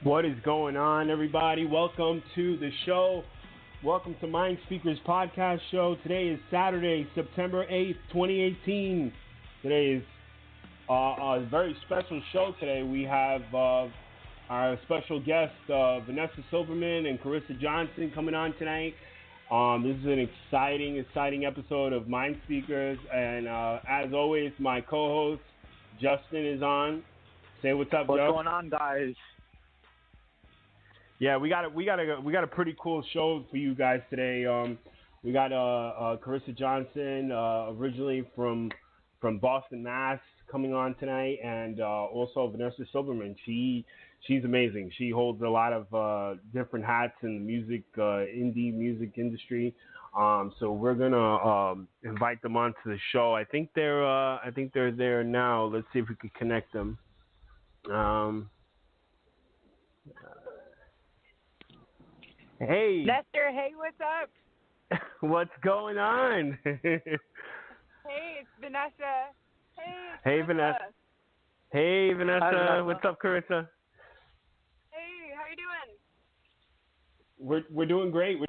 What is going on, everybody? Welcome to the show. Welcome to Mindspeakers podcast show. Today is Saturday, September 8th, 2018. Today is a very special show today. We have our special guests, Vanessa Silberman and Carissa Johnson, coming on tonight. This is an exciting episode of Mindspeakers. And as always, my co-host, Justin, is on. Say what's up, What's Justin? going on, guys? Yeah, we got a pretty cool show for you guys today. We got Carissa Johnson, originally from Boston, Mass, coming on tonight, and also Vanessa Silberman. She's amazing. She holds a lot of different hats in the music, indie music industry. So we're gonna invite them onto the show. I think they're there now. Let's see if we could connect them. Hey. Nestor, hey, what's up? What's going on? Hey, it's Vanessa. Hey, Vanessa. Hey, Vanessa. Hi, Vanessa. What's up, Carissa? Hey, how you doing? We're doing great.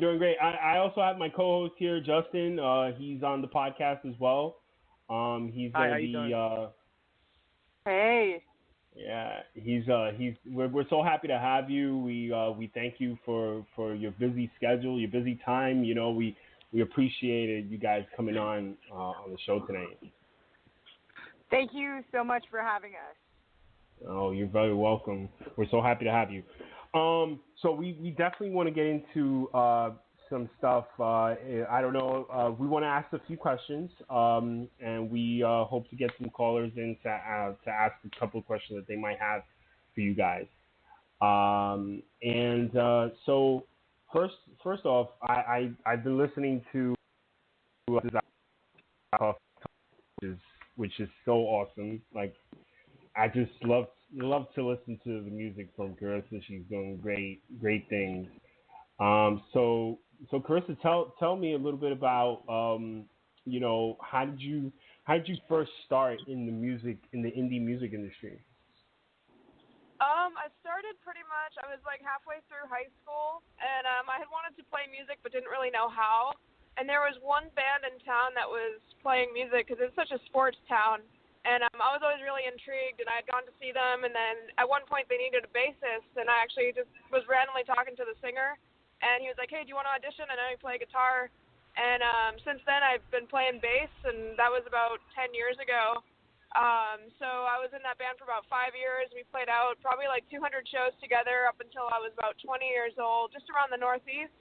I also have my co-host here, Justin. He's on the podcast as well. He's Hi, gonna how you doing? Hey. Yeah, we're so happy to have you. We thank you for your busy schedule, your busy time. You know, we appreciated you guys coming on the show tonight. Thank you so much for having us. Oh, you're very welcome. We're so happy to have you. So we definitely want to get into some stuff. I don't know. We want to ask a few questions, and we hope to get some callers in to ask a couple of questions that they might have for you guys. So first off, I've been listening to which is so awesome. Like, I just love to listen to the music from Carissa. She's doing great things. So Carissa, tell me a little bit about how did you first start in the indie music industry? I started pretty much, I was like halfway through high school, and I had wanted to play music but didn't really know how. And there was one band in town that was playing music because it's such a sports town. And I was always really intrigued, and I had gone to see them. And then at one point they needed a bassist, and I actually just was randomly talking to the singer. And he was like, hey, do you want to audition? I know you play guitar. And since then I've been playing bass, and that was about 10 years ago. So I was in that band for about 5 years. We played out probably like 200 shows together up until I was about 20 years old, just around the Northeast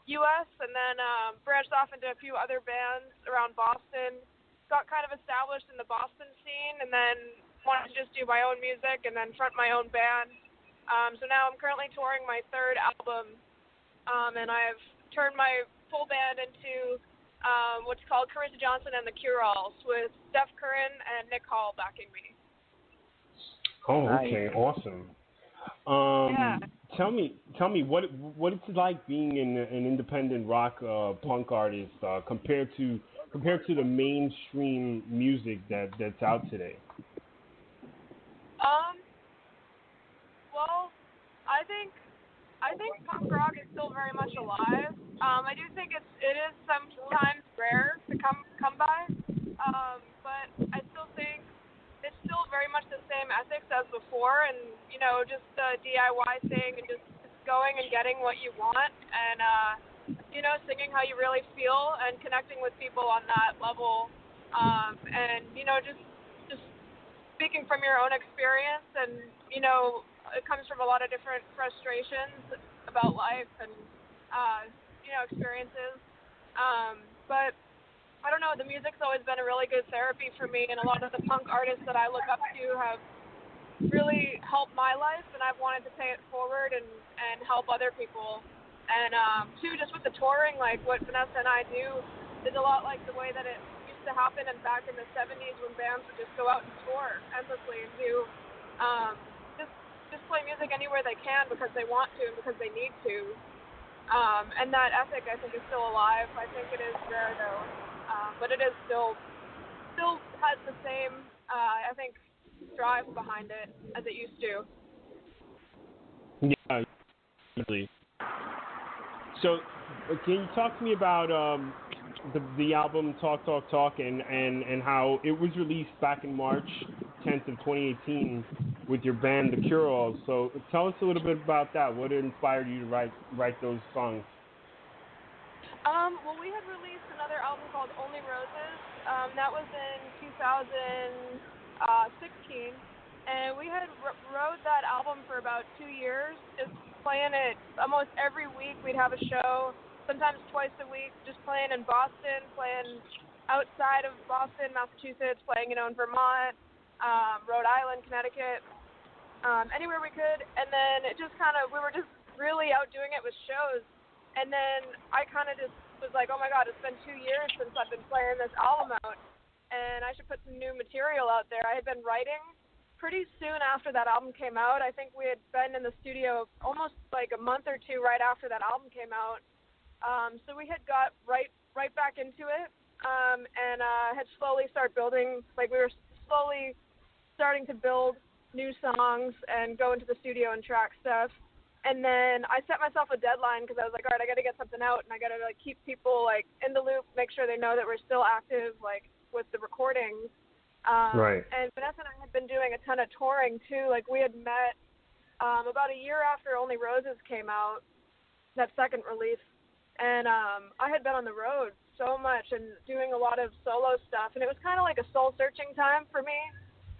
U.S., and then branched off into a few other bands around Boston. Got kind of established in the Boston scene, and then wanted to just do my own music and then front my own band. So now I'm currently touring my third album, and I've turned my full band into what's called Carissa Johnson and the Cure-Alls, with Steph Curran and Nick Hall backing me. Oh, okay, awesome. Yeah. Tell me what it's like being an independent rock punk artist compared to the mainstream music that's out today. Well, I think punk rock is still very much alive. I do think it is sometimes rare to come by, but I still think it's still very much the same ethics as before, and just the DIY thing, and just going and getting what you want, and singing how you really feel and connecting with people on that level, and just speaking from your own experience, and it comes from a lot of different frustrations about life and experiences, but I don't know, the music's always been a really good therapy for me, and a lot of the punk artists that I look up to have really helped my life, and I've wanted to pay it forward and help other people. And too, just with the touring, like what Vanessa and I do is a lot like the way that it used to happen and back in the 70s when bands would just go out and tour endlessly and do just play music anywhere they can because they want to and because they need to. And that ethic, I think, is still alive. I think it is rare, though. But it is still has the same, I think, drive behind it as it used to. Yeah, usually. So, can you talk to me about the album Talk Talk Talk and how it was released back in March 10th of 2018 with your band The Cure-Alls. So tell us a little bit about that. What inspired you to write those songs? Well, we had released another album called Only Roses. That was in 2016, and we had wrote that album for about 2 years, just playing it almost every week. We'd have a show, sometimes twice a week, just playing in Boston, playing outside of Boston, Massachusetts, playing, in Vermont, Rhode Island, Connecticut, anywhere we could. And then it just we were just really out doing it with shows. And then I kind of just was like, oh my God, it's been 2 years since I've been playing this album out, and I should put some new material out there. I had been writing pretty soon after that album came out. I think we had been in the studio almost like a month or two right after that album came out. So we had got right back into it, and had slowly started building, like we were slowly starting to build new songs and go into the studio and track stuff. And then I set myself a deadline because I was like, all right, I got to get something out, and I got to keep people in the loop, make sure they know that we're still active with the recordings. Right. And Vanessa and I had been doing a ton of touring too. We had met about a year after Only Roses came out, that second release, and I had been on the road so much and doing a lot of solo stuff, and it was kind of like a soul searching time for me.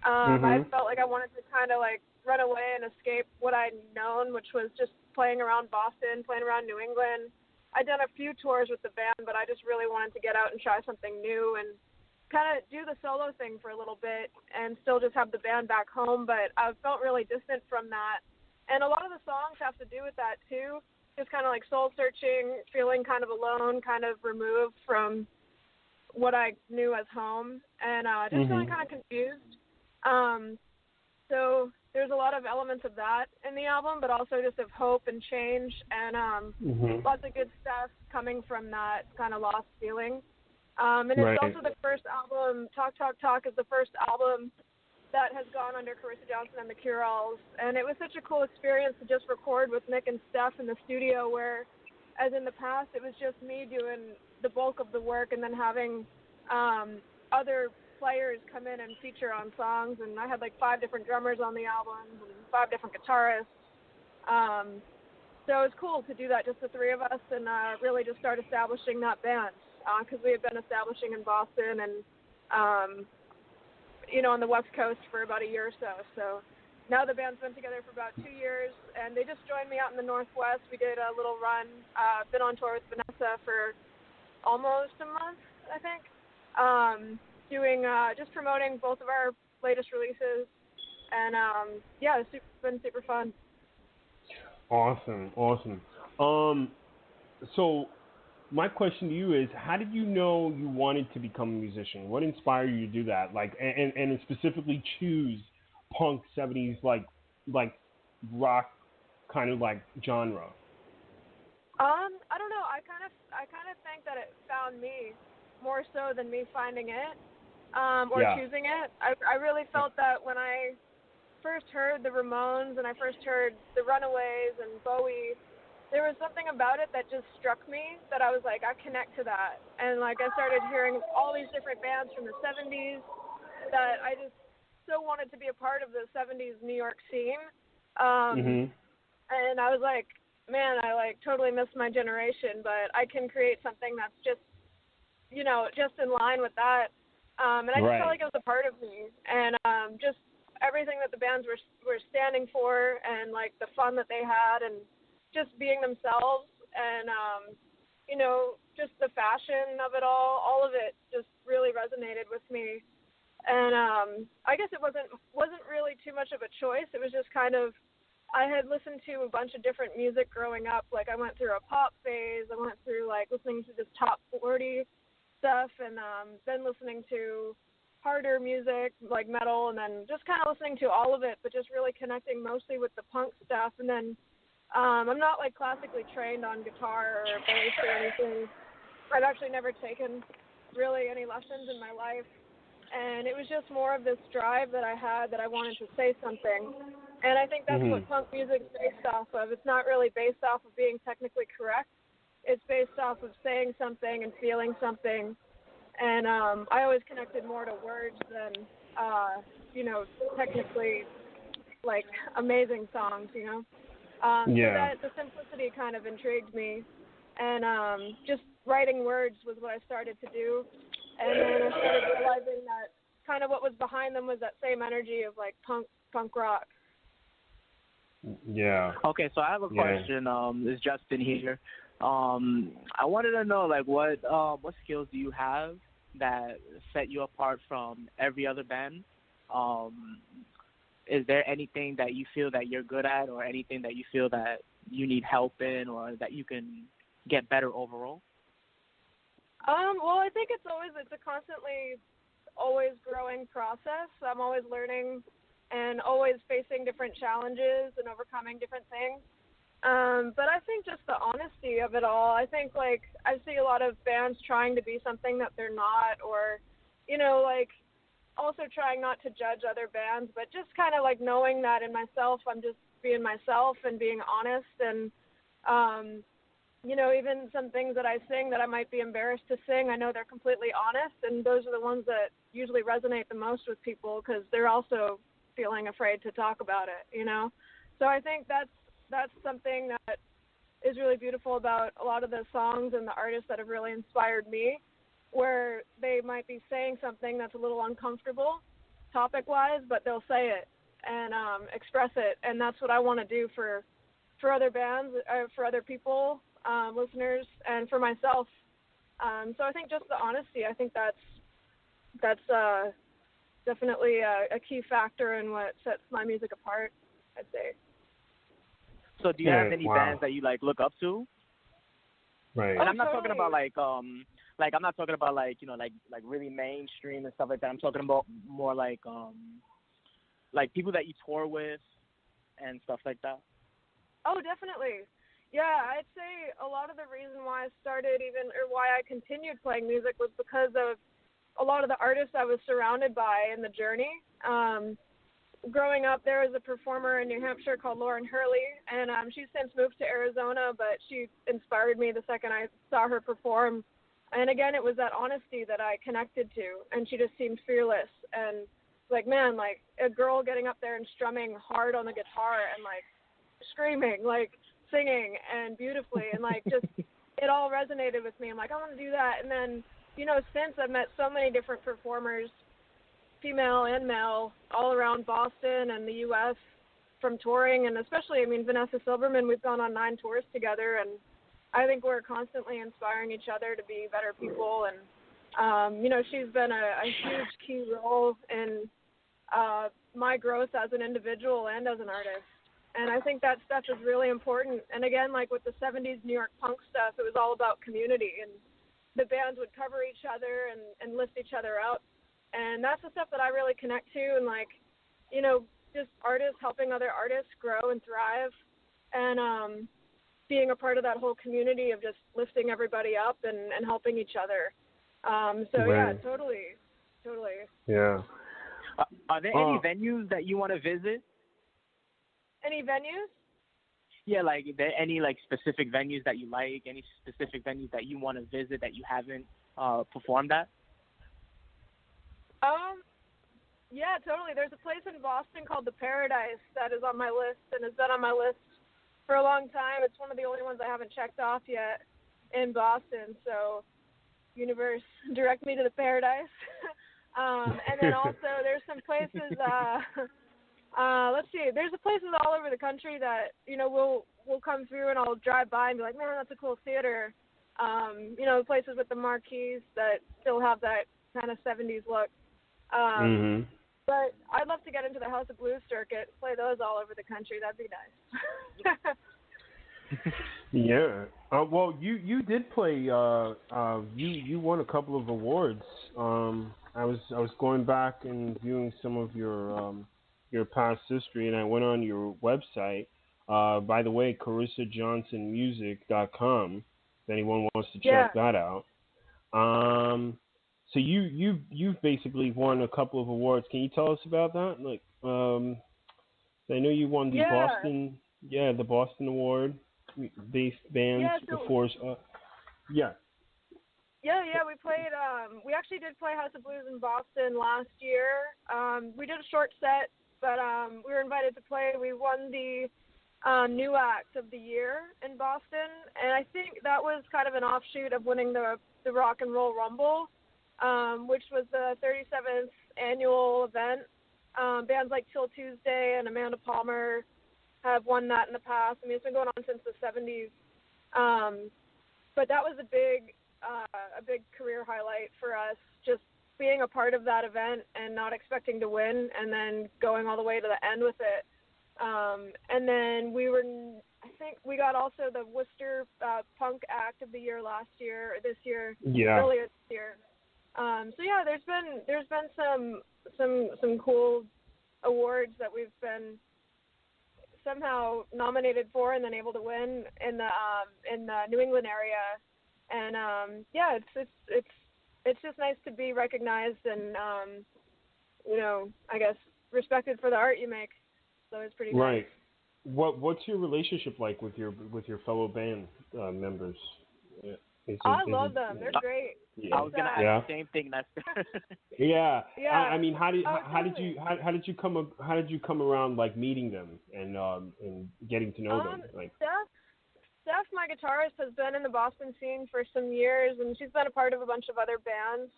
I felt like I wanted to kind of run away and escape what I'd known, which was just playing around Boston, playing around New England. I'd done a few tours with the band, but I just really wanted to get out and try something new and kind of do the solo thing for a little bit and still just have the band back home. But I felt really distant from that. And a lot of the songs have to do with that too, just kind of soul searching, feeling kind of alone, kind of removed from what I knew as home, and just feeling kind of confused. So there's a lot of elements of that in the album, but also just of hope and change, and lots of good stuff coming from that kind of lost feeling. And it's also the first album, Talk Talk Talk is the first album that has gone under Carissa and the Cure-Alls, and it was such a cool experience to just record with Nick and Steph in the studio, where, as in the past, it was just me doing the bulk of the work and then having other players come in and feature on songs, and I had 5 different drummers on the album and 5 different guitarists. So it was cool to do that, just the 3 of us, and really just start establishing that band, because we had been establishing in Boston and on the West Coast for about a year or so. So now the band's been together for about 2 years, and they just joined me out in the Northwest. We did a little run, been on tour with Vanessa for almost a month, I think. Doing just promoting both of our latest releases, and it's been super fun. Awesome. So my question to you is, how did you know you wanted to become a musician? What inspired you to do that? And specifically choose punk 70s rock kind of genre? I don't know. I kind of think that it found me more so than me finding it. Choosing it. I really felt that when I first heard the Ramones and I first heard the Runaways and Bowie, there was something about it that just struck me that I was like, I connect to that. And I started hearing all these different bands from the 70s that I just so wanted to be a part of the 70s New York scene. And I was like, man, I totally missed my generation, but I can create something that's just, just in line with that. And I just felt like it was a part of me, and just everything that the bands were standing for, and the fun that they had, and just being themselves, and just the fashion of it all of it just really resonated with me. And I guess it wasn't really too much of a choice. It was just kind of, I had listened to a bunch of different music growing up. I went through a pop phase. I went through listening to this top 40 stuff, and then listening to harder music like metal, and then just kind of listening to all of it, but just really connecting mostly with the punk stuff. And then I'm not classically trained on guitar or bass or anything. I've actually never taken really any lessons in my life, and it was just more of this drive that I had, that I wanted to say something. And I think that's what punk music's based off of. It's not really based off of being technically correct. It's based off of saying something and feeling something. And I always connected more to words than, technically, like, amazing songs, So that the simplicity kind of intrigued me. And just writing words was what I started to do. And then I started realizing that kind of what was behind them was that same energy of, like, punk rock. Yeah. Okay, so I have a question. Is Justin here? I wanted to know, like, what skills do you have that set you apart from every other band? Is there anything that you feel that you're good at, or anything that you feel that you need help in, or that you can get better overall? Well, I think it's a constantly always growing process. I'm always learning and always facing different challenges and overcoming different things. But I think just the honesty of it all. I think, like, I see a lot of bands trying to be something that they're not, or, also trying not to judge other bands, but just kind of, like, knowing that in myself, I'm just being myself and being honest. And, even some things that I sing that I might be embarrassed to sing, I know they're completely honest, and those are the ones that usually resonate the most with people because they're also feeling afraid to talk about it, So I think that's something that is really beautiful about a lot of the songs and the artists that have really inspired me, where they might be saying something that's a little uncomfortable topic-wise, but they'll say it and express it, and that's what I want to do for other bands, for other people, listeners, and for myself. So I think just the honesty, I think that's definitely a key factor in what sets my music apart, I'd say. So do you have any bands that you, like, look up to? Right. And I'm not talking about I'm not talking about like really mainstream and stuff like that. I'm talking about more like people that you tour with and stuff like that. Oh, definitely. Yeah, I'd say a lot of the reason why I started why I continued playing music was because of a lot of the artists I was surrounded by in the journey. Growing up, there was a performer in New Hampshire called Lauren Hurley, and she's since moved to Arizona, but she inspired me the second I saw her perform. And again, it was that honesty that I connected to, and she just seemed fearless. And like, man, like a girl getting up there and strumming hard on the guitar and like screaming, like singing and beautifully, and like just it all resonated with me. I'm like, I want to do that. And then, since I've met so many different performers, female and male, all around Boston and the U.S. from touring, and especially, Vanessa Silberman, we've gone on 9 tours together, and I think we're constantly inspiring each other to be better people. And, she's been a huge key role in my growth as an individual and as an artist. And I think that stuff is really important. And again, like with the 70s New York punk stuff, it was all about community, and the bands would cover each other and lift each other up. And that's the stuff that I really connect to, and like, just artists helping other artists grow and thrive, and being a part of that whole community of just lifting everybody up and helping each other. Yeah, totally. Yeah. Are there any venues that you want to visit? Any venues? Yeah, like, are there any like specific venues that you like? Any specific venues that you want to visit that you haven't performed at? Yeah, totally. There's a place in Boston called The Paradise that is on my list and has been on my list for a long time. It's one of the only ones I haven't checked off yet in Boston. So, universe, direct me to The Paradise. And then also there's some places, let's see, there's places all over the country that, we'll come through and I'll drive by and be like, man, that's a cool theater. Places with the marquees that still have that kind of 70s look. But I'd love to get into the House of Blues circuit, play those all over the country. That'd be nice. Yeah. Well, you did play. You won a couple of awards. I was going back and viewing some of your past history, and I went on your website. By the way, CarissaJohnsonMusic.com. If anyone wants to check that out. So you've basically won a couple of awards. Can you tell us about that? Like, So I know you won the Yeah. the Boston Award, based bands Yeah, so before. Yeah. yeah, we played. We actually did play House of Blues in Boston last year. We did a short set, but we were invited to play. We won the new act of the year in Boston, and I think that was kind of an offshoot of winning the Rock and Roll Rumble, which was the 37th annual event. Bands like Till Tuesday and Amanda Palmer have won that in the past. I mean, it's been going on since the 70s. But that was a big career highlight for us, just being a part of that event and not expecting to win, and then going all the way to the end with it. And then I think we got also the Worcester Punk Act of the Year this year, earlier this year. So yeah, there's been some cool awards that we've been somehow nominated for and then able to win in the New England area. And yeah, it's just nice to be recognized and I guess respected for the art you make. So it's pretty right. Nice. What's your relationship like with your fellow band members? I love them. They're great. Yeah. I was gonna ask the same thing. Yeah. Yeah. I mean, how did you come around like meeting them and getting to know them? Like Steph, my guitarist, has been in the Boston scene for some years, and she's been a part of a bunch of other bands.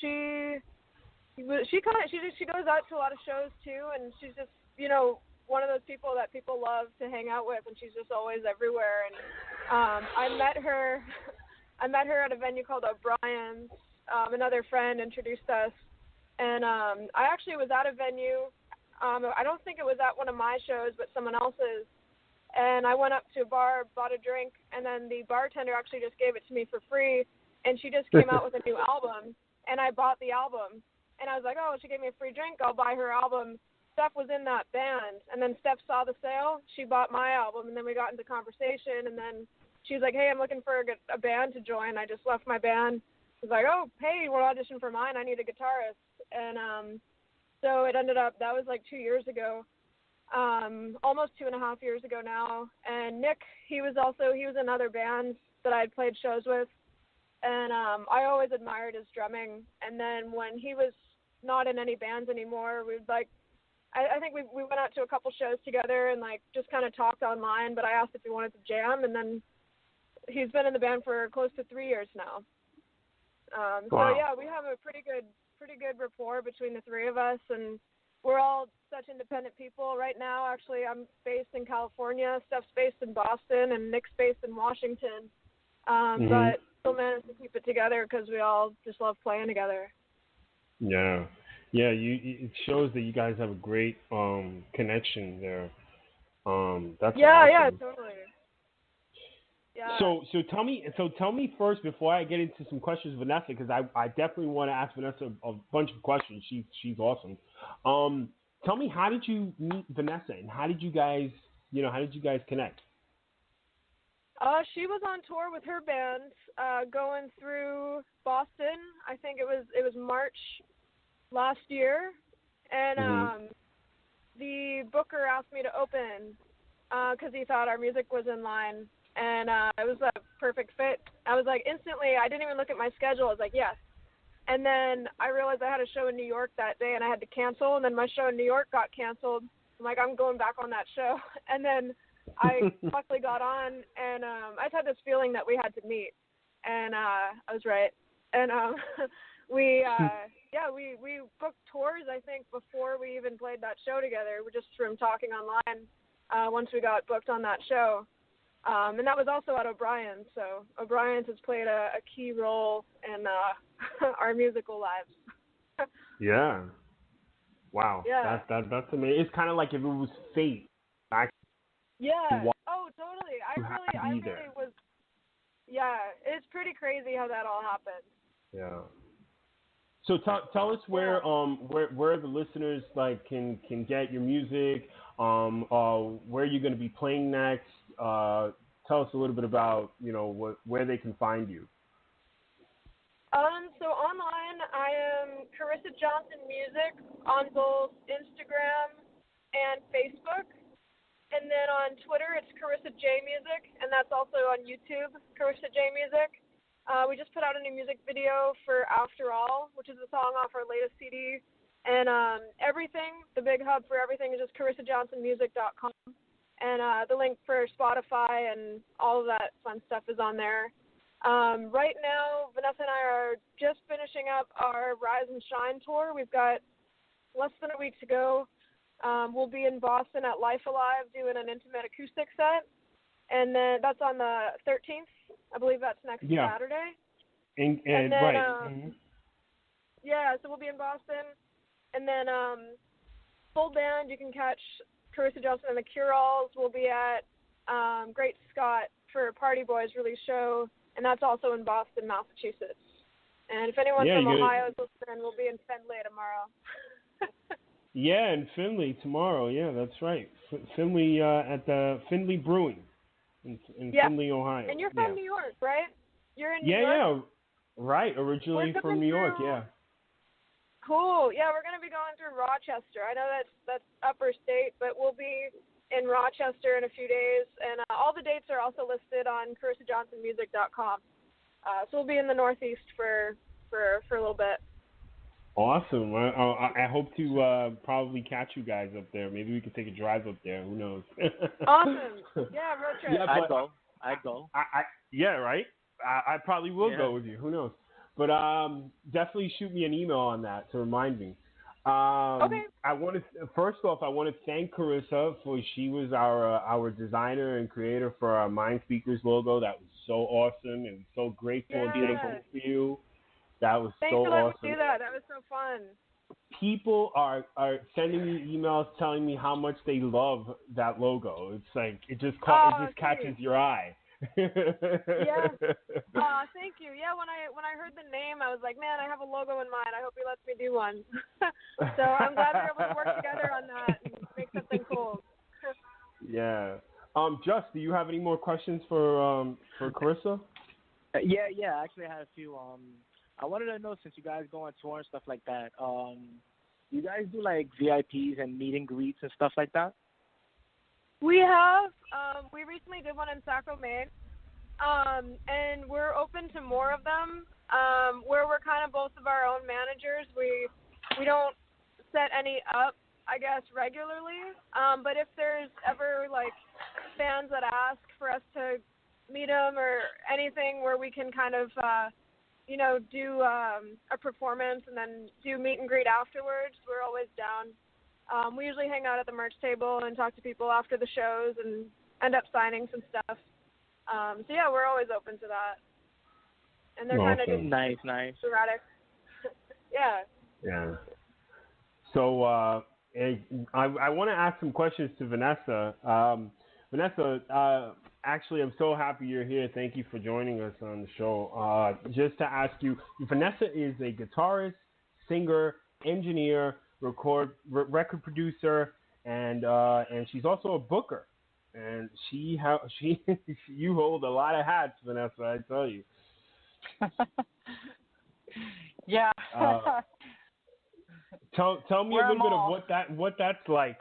She goes out to a lot of shows too, and she's just one of those people that people love to hang out with, and she's just always everywhere. And I met her at a venue called O'Brien's. Another friend introduced us, and I actually was at a venue. I don't think it was at one of my shows, but someone else's. And I went up to a bar, bought a drink, and then the bartender actually just gave it to me for free. And she just came out with a new album, and I bought the album. And I was like, oh, she gave me a free drink, I'll buy her album. Steph was in that band, and then Steph saw the sale, she bought my album, and then we got into conversation, and then she was like, hey, I'm looking for a band to join. I just left my band. I was like, oh, hey, you want to audition for mine? I need a guitarist. And so it ended up, that was like 2 years ago, almost 2.5 years ago now. And Nick, he was in other bands that I had played shows with, and I always admired his drumming. And then when he was not in any bands anymore, I think we went out to a couple shows together and like just kind of talked online, but I asked if he wanted to jam, and then he's been in the band for close to 3 years now. Wow. So yeah, we have a pretty good rapport between the three of us, and we're all such independent people right now. Actually, I'm based in California, Steph's based in Boston, and Nick's based in Washington. But still managed to keep it together because we all just love playing together. Yeah. Yeah, it shows that you guys have a great connection there. That's awesome. Yeah, totally. Yeah. So tell me first before I get into some questions, Vanessa, because I definitely want to ask Vanessa a bunch of questions. She's awesome. Tell me, how did you meet Vanessa, and how did you guys connect? She was on tour with her band, going through Boston. I think it was March last year, and the booker asked me to open because he thought our music was in line, and it was a perfect fit. I was like, instantly, I didn't even look at my schedule. I was like, yes. And then I realized I had a show in New York that day, and I had to cancel, and then my show in New York got canceled. I'm like, I'm going back on that show. And then I luckily got on, and I just had this feeling that we had to meet, and I was right. And we booked tours, I think, before we even played that show together. We're just from talking online once we got booked on that show. And that was also at O'Brien's. So O'Brien's has played a key role in our musical lives. Yeah. Wow. Yeah. That's amazing. It's kind of like if it was fate. Yeah. Oh, totally. I really was. Yeah. It's pretty crazy how that all happened. Yeah. So tell us where the listeners can get your music, where you're going to be playing next. Tell us a little bit about where they can find you. So online I am Carissa Johnson Music on both Instagram and Facebook. And then on Twitter, it's Carissa J Music, and that's also on YouTube, Carissa J Music. We just put out a new music video for After All, which is a song off our latest CD. And everything, the big hub for everything is just CarissaJohnsonMusic.com. And the link for Spotify and all of that fun stuff is on there. Right now, Vanessa and I are just finishing up our Rise and Shine tour. We've got less than a week to go. We'll be in Boston at Life Alive doing an intimate acoustic set, and then that's on the 13th. I believe that's next Saturday. And then, right. Yeah, so we'll be in Boston, and then full band. You can catch Carissa Johnson and the Cure-Alls. We'll be at Great Scott for Party Boys release show, and that's also in Boston, Massachusetts. And if anyone from Ohio is listening, we'll be in Findlay tomorrow. Yeah, in Findlay tomorrow. Yeah, that's right. Findlay at the Findlay Brewing in Findlay, Ohio. And you're from New York, right? You're in New York? Yeah, right. Originally from New York, yeah. Cool. Yeah, we're going to be going through Rochester. I know that's upper state, but we'll be in Rochester in a few days. And all the dates are also listed on CarissaJohnsonMusic.com. So we'll be in the Northeast for a little bit. Awesome. I hope to probably catch you guys up there. Maybe we could take a drive up there. Who knows? Awesome. Yeah, road trip. Yeah, I'd go. Yeah, right? I probably will go with you. Who knows? But definitely shoot me an email on that to remind me. Okay. First off, I want to thank Carissa she was our designer and creator for our Mindspeakers logo. That was so awesome and so grateful and beautiful for you. That was Thanks so for letting awesome. me do that. That was so fun. People are sending me emails telling me how much they love that logo. It's like it just catches your eye. Yeah. Thank you. Yeah, when I heard the name, I was like, man, I have a logo in mind. I hope he lets me do one. So I'm glad we were able to work together on that and make something cool. Yeah. Just, do you have any more questions for Carissa? Yeah. Actually, I had a few. I wanted to know, since you guys go on tour and stuff like that, you guys do like VIPs and meet and greets and stuff like that? We have. We recently did one in Sacramento, Maine, and we're open to more of them. Where we're kind of both of our own managers. We don't set any up, I guess, regularly. But if there's ever like fans that ask for us to meet them or anything where we can kind of do a performance and then do meet and greet afterwards, we're always down. We usually hang out at the merch table and talk to people after the shows and end up signing some stuff. So yeah, we're always open to that. And they're kind of just nice. sporadic. Yeah. Yeah. So I want to ask some questions to Vanessa. Vanessa, actually, I'm so happy you're here. Thank you for joining us on the show. Just to ask you, Vanessa is a guitarist, singer, engineer, record producer, and she's also a booker. And you hold a lot of hats, Vanessa. I tell you. Yeah. Tell me a little bit of what that's like.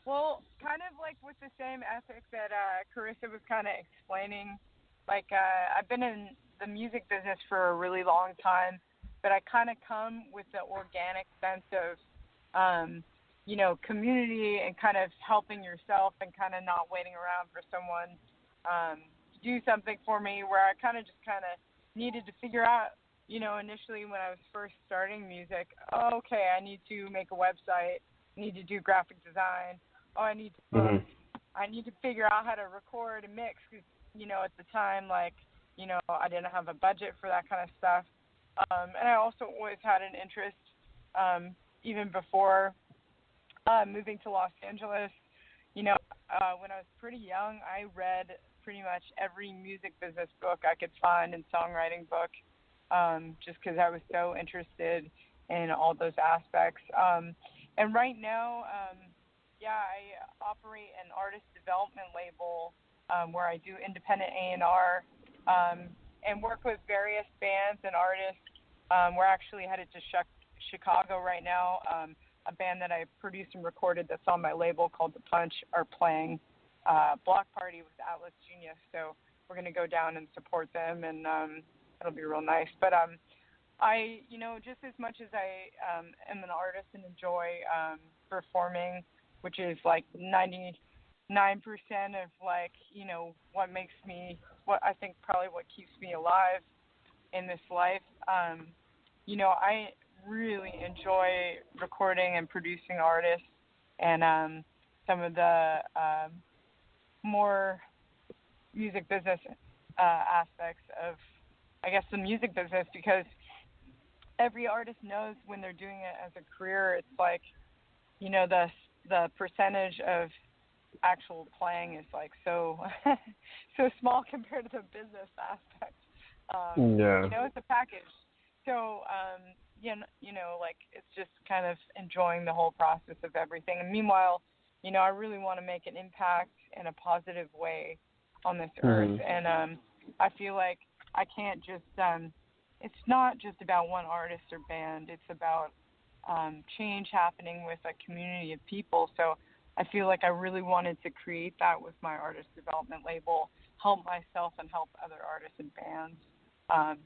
Well, kind of like with the same ethic that Carissa was kind of explaining. Like, I've been in the music business for a really long time, but I kind of come with the organic sense of, community and kind of helping yourself and kind of not waiting around for someone to do something for me, where I kind of needed to figure out, initially when I was first starting music, I need to make a website, I need to do graphic design, I need to book, I need to figure out how to record and mix, because, at the time, I didn't have a budget for that kind of stuff. And I also always had an interest, even before moving to Los Angeles. When I was pretty young, I read pretty much every music business book I could find and songwriting book, just because I was so interested in all those aspects. And right now, I operate an artist development label where I do independent A&R and work with various bands and artists. We're actually headed to Chicago right now. A band that I produced and recorded that's on my label called The Punch are playing Block Party with Atlas Genius. So we're going to go down and support them, and it'll be real nice. But I, just as much as I am an artist and enjoy performing, which is like 99% of like, what makes me, what I think probably what keeps me alive in this life, I really enjoy recording and producing artists and some of the more music business aspects of, I guess, the music business, because every artist knows when they're doing it as a career, it's like, the percentage of actual playing is like so small compared to the business aspect. It's a package. So, like it's just kind of enjoying the whole process of everything. And meanwhile, I really want to make an impact in a positive way on this earth. And I feel like I can't just, it's not just about one artist or band. It's about change happening with a community of people. So I feel like I really wanted to create that with my artist development label, help myself and help other artists and bands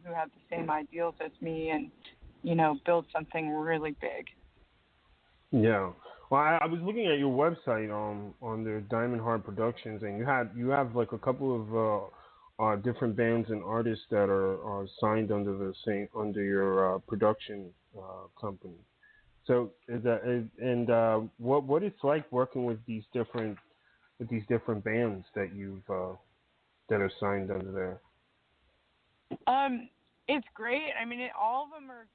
who have the same ideals as me, and build something really big. Yeah. Well, I was looking at your website on the Diamond Heart Productions, and you have like a couple of different bands and artists that are signed under your production company. So what it's like working with these different bands that you've that are signed under there? It's great. I mean, all of them are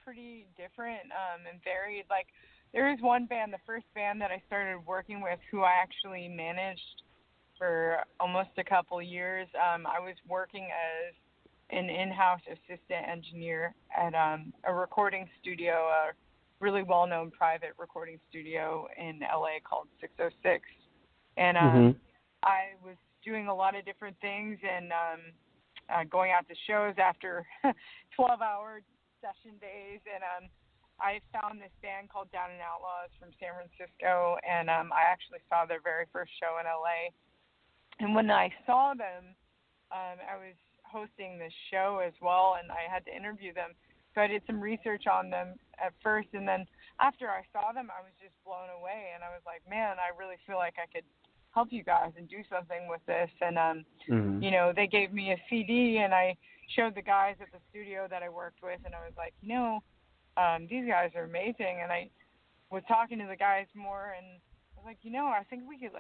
pretty different and varied. Like, there is one band, the first band that I started working with, who I actually managed for almost a couple years. I was working as an in-house assistant engineer at a recording studio, a really well-known private recording studio in LA called 606. And I was doing a lot of different things and going out to shows after 12-hour session days, and I found this band called Down and Outlaws from San Francisco, and I actually saw their very first show in LA. And when I saw them, I was hosting this show as well, and I had to interview them. So I did some research on them at first, and then after I saw them, I was just blown away, and I was like, man, I really feel like I could help you guys and do something with this. And they gave me a CD, and I showed the guys at the studio that I worked with, and I was like, these guys are amazing. And I was talking to the guys more, and I was like, I think we could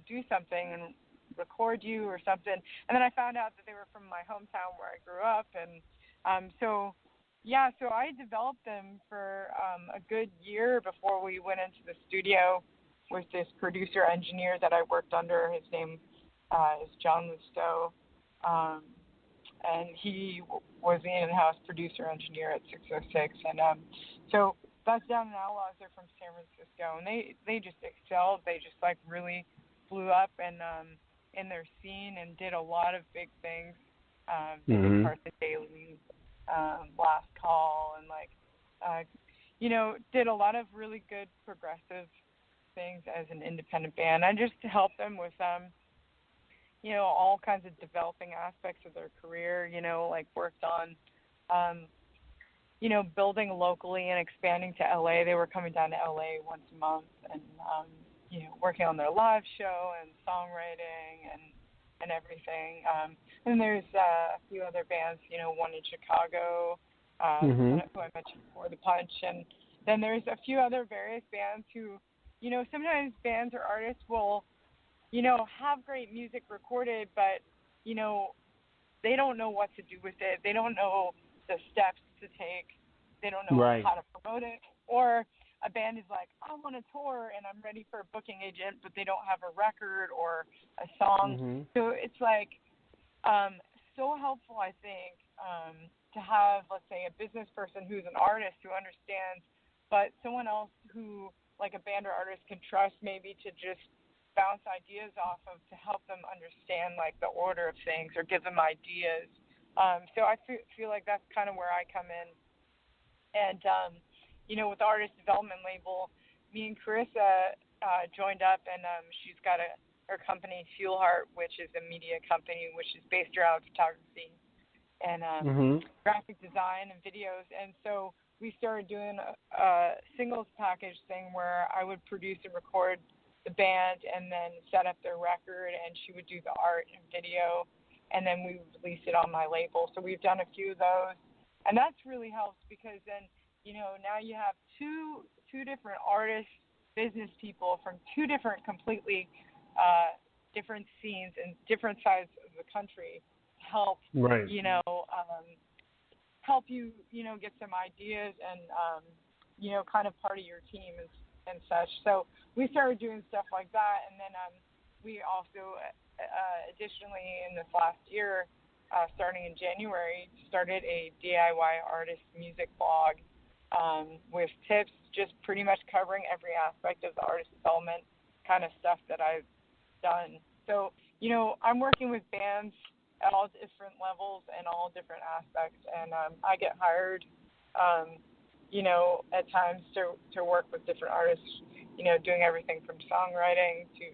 do something and record you or something. And then I found out that they were from my hometown where I grew up, and so I developed them for a good year before we went into the studio with this producer engineer that I worked under. His name is John Lusto, and he was the in-house producer engineer at 606. And so that's Down and Outlaws. They're from San Francisco, and they just excelled. They just like really blew up and in their scene and did a lot of big things. They did Carson Daly, Last Call, and did a lot of really good progressive things as an independent band. I just helped them with all kinds of developing aspects of their career, worked on building locally and expanding to LA. They were coming down to LA once a month, and working on their live show and songwriting and everything. And there's a few other bands, one in Chicago, who I mentioned before, The Punch, and then there's a few other various bands who, sometimes bands or artists will, have great music recorded, but, they don't know what to do with it. They don't know the steps to take. They don't know how to promote it. Or a band is like, I want to tour and I'm ready for a booking agent, but they don't have a record or a song. So it's like so helpful, I think, to have, let's say, a business person who's an artist who understands, but someone else who, like a band or artist, can trust maybe to just bounce ideas off of to help them understand like the order of things or give them ideas. So I feel like that's kind of where I come in. And, with the artist development label, me and Carissa joined up, and she's got her company, Fuel Heart, which is a media company, which is based around photography and graphic design and videos. And so we started doing a singles package thing where I would produce and record the band and then set up their record, and she would do the art and video, and then we would release it on my label. So we've done a few of those, and that's really helped because then, now you have two different artists, business people from two different completely different scenes and different sides of the country help, right. Help you, get some ideas and, kind of part of your team and such. So we started doing stuff like that. And then we also, additionally, in this last year, starting in January, started a DIY artist music blog with tips, just pretty much covering every aspect of the artist development kind of stuff that I've done. So, I'm working with bands at all different levels and all different aspects, and I get hired, at times to work with different artists, doing everything from songwriting to,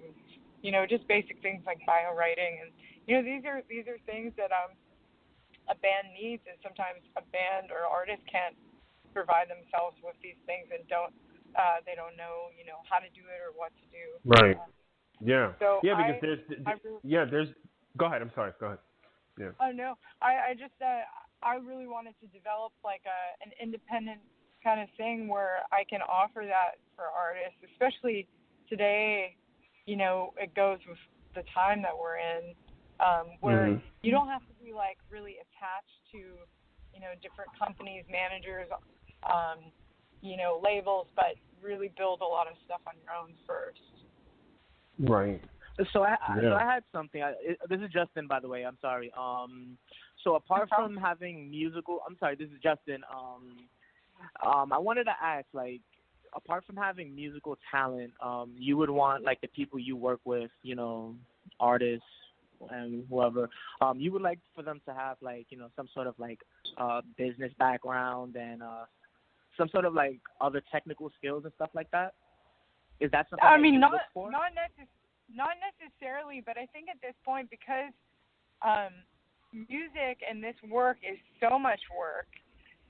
just basic things like bio writing, and these are things that a band needs, and sometimes a band or artist can't provide themselves with these things and they don't know, how to do it or what to do. Right. Yeah. So because there's. Go ahead. I'm sorry. Go ahead. Yeah. Oh no, I just I really wanted to develop like an independent kind of thing where I can offer that for artists, especially today. It goes with the time that we're in, where you don't have to be like really attached to, different companies, managers, labels, but really build a lot of stuff on your own first. Right. So I had something. This is Justin, by the way. I'm sorry. So apart from having musical, this is Justin. I wanted to ask, like, apart from having musical talent, you would want like the people you work with, artists and whoever, you would like for them to have like, some sort of like business background and some sort of like other technical skills and stuff like that. Is that something you look for? Not necessarily, but I think at this point, because music and this work is so much work,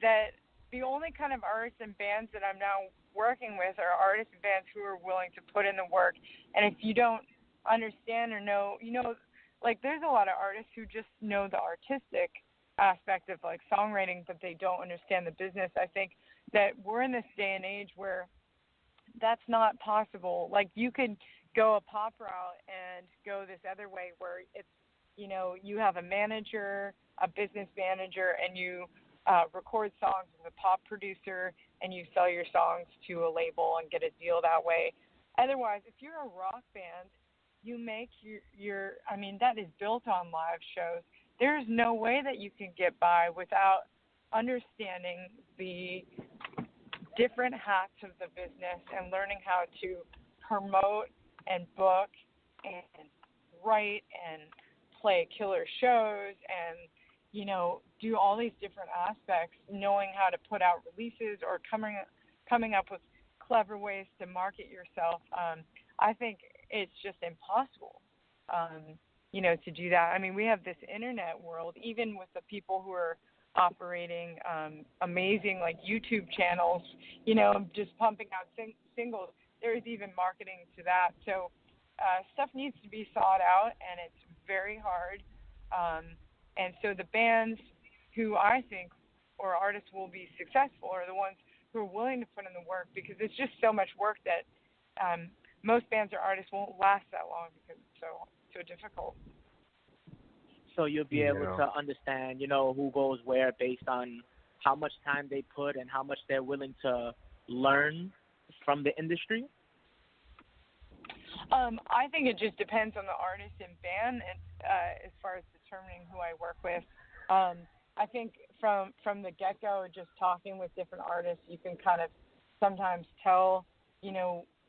that the only kind of artists and bands that I'm now working with are artists and bands who are willing to put in the work. And if you don't understand or know, like there's a lot of artists who just know the artistic aspect of like songwriting, but they don't understand the business. I think that we're in this day and age where that's not possible. Like you could go a pop route and go this other way where it's, you have a manager, a business manager, and you record songs with a pop producer and you sell your songs to a label and get a deal that way. Otherwise, if you're a rock band, you make your that is built on live shows. There's no way that you can get by without understanding the different hats of the business and learning how to promote and book and write and play killer shows and, do all these different aspects, knowing how to put out releases or coming up with clever ways to market yourself. I think it's just impossible, to do that. I mean, we have this internet world, even with the people who are operating amazing, like, YouTube channels, just pumping out singles. There's even marketing to that. So stuff needs to be sought out, and it's very hard. And so the bands who I think or artists will be successful are the ones who are willing to put in the work, because it's just so much work that most bands or artists won't last that long because it's so difficult. So you'll be able to understand, who goes where based on how much time they put and how much they're willing to learn from the industry? I think it just depends on the artist and band, and as far as determining who I work with. I think from the get-go, just talking with different artists, you can kind of sometimes tell,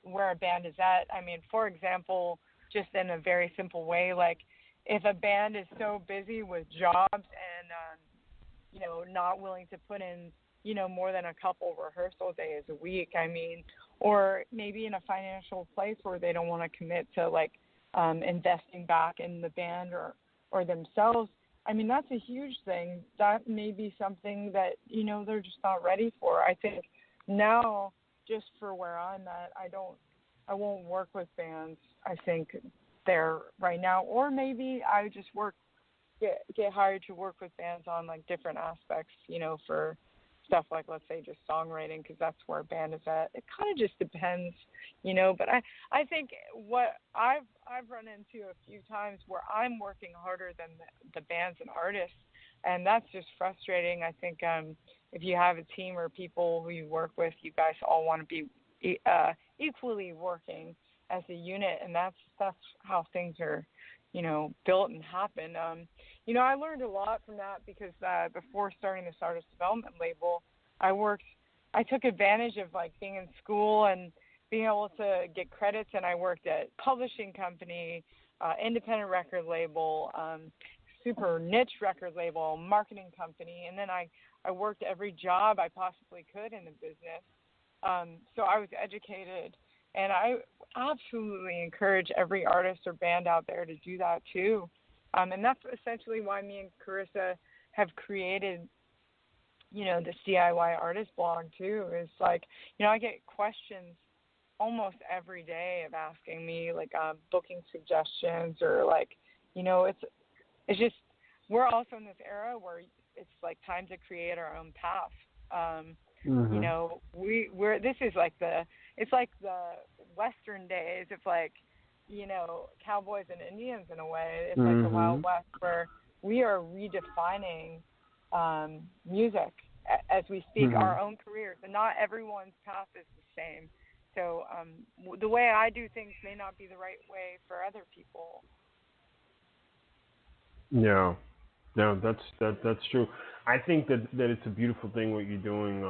where a band is at. I mean, for example, just in a very simple way, like if a band is so busy with jobs and not willing to put in, more than a couple rehearsal days a week. I mean, or maybe in a financial place where they don't want to commit to like investing back in the band or themselves. I mean, that's a huge thing. That may be something that, they're just not ready for. I think now, just for where I'm at, I won't work with bands, I think, there right now. Or maybe I would just get hired to work with bands on like different aspects, for stuff like, let's say, just songwriting, because that's where a band is at. It kind of just depends, but I think what I've run into a few times where I'm working harder than the bands and artists, and that's just frustrating. I think if you have a team or people who you work with, you guys all want to be equally working as a unit, and that's how things are, built and happen. I learned a lot from that because before starting this artist development label, I took advantage of like being in school and being able to get credits, and I worked at publishing company, independent record label, super niche record label, marketing company, and then I worked every job I possibly could in the business. So I was educated, and I absolutely encourage every artist or band out there to do that too. And that's essentially why me and Carissa have created, the DIY artist blog too. Is like, I get questions almost every day of asking me like booking suggestions or like, it's just, we're also in this era where it's like time to create our own path. We're this is like it's like the Western days of like, cowboys and Indians in a way. It's like the Wild West where we are redefining music as we speak, our own careers, and not everyone's path is the same. So the way I do things may not be the right way for other people. Yeah, no, that's true. I think that it's a beautiful thing what you're doing.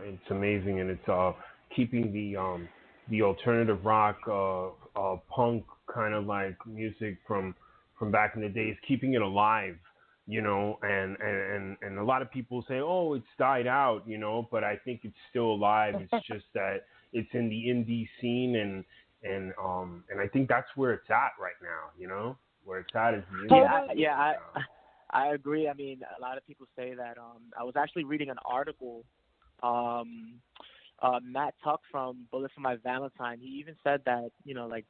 It's amazing, and it's keeping the alternative rock, punk kind of like music from back in the days, keeping it alive, and a lot of people say, oh, it's died out, but I think it's still alive. It's just that it's in the indie scene, and I think that's where it's at right now, where it's at is the indie. I agree. I mean, a lot of people say that. I was actually reading an article. Matt Tuck from Bullet for My Valentine, he even said that, like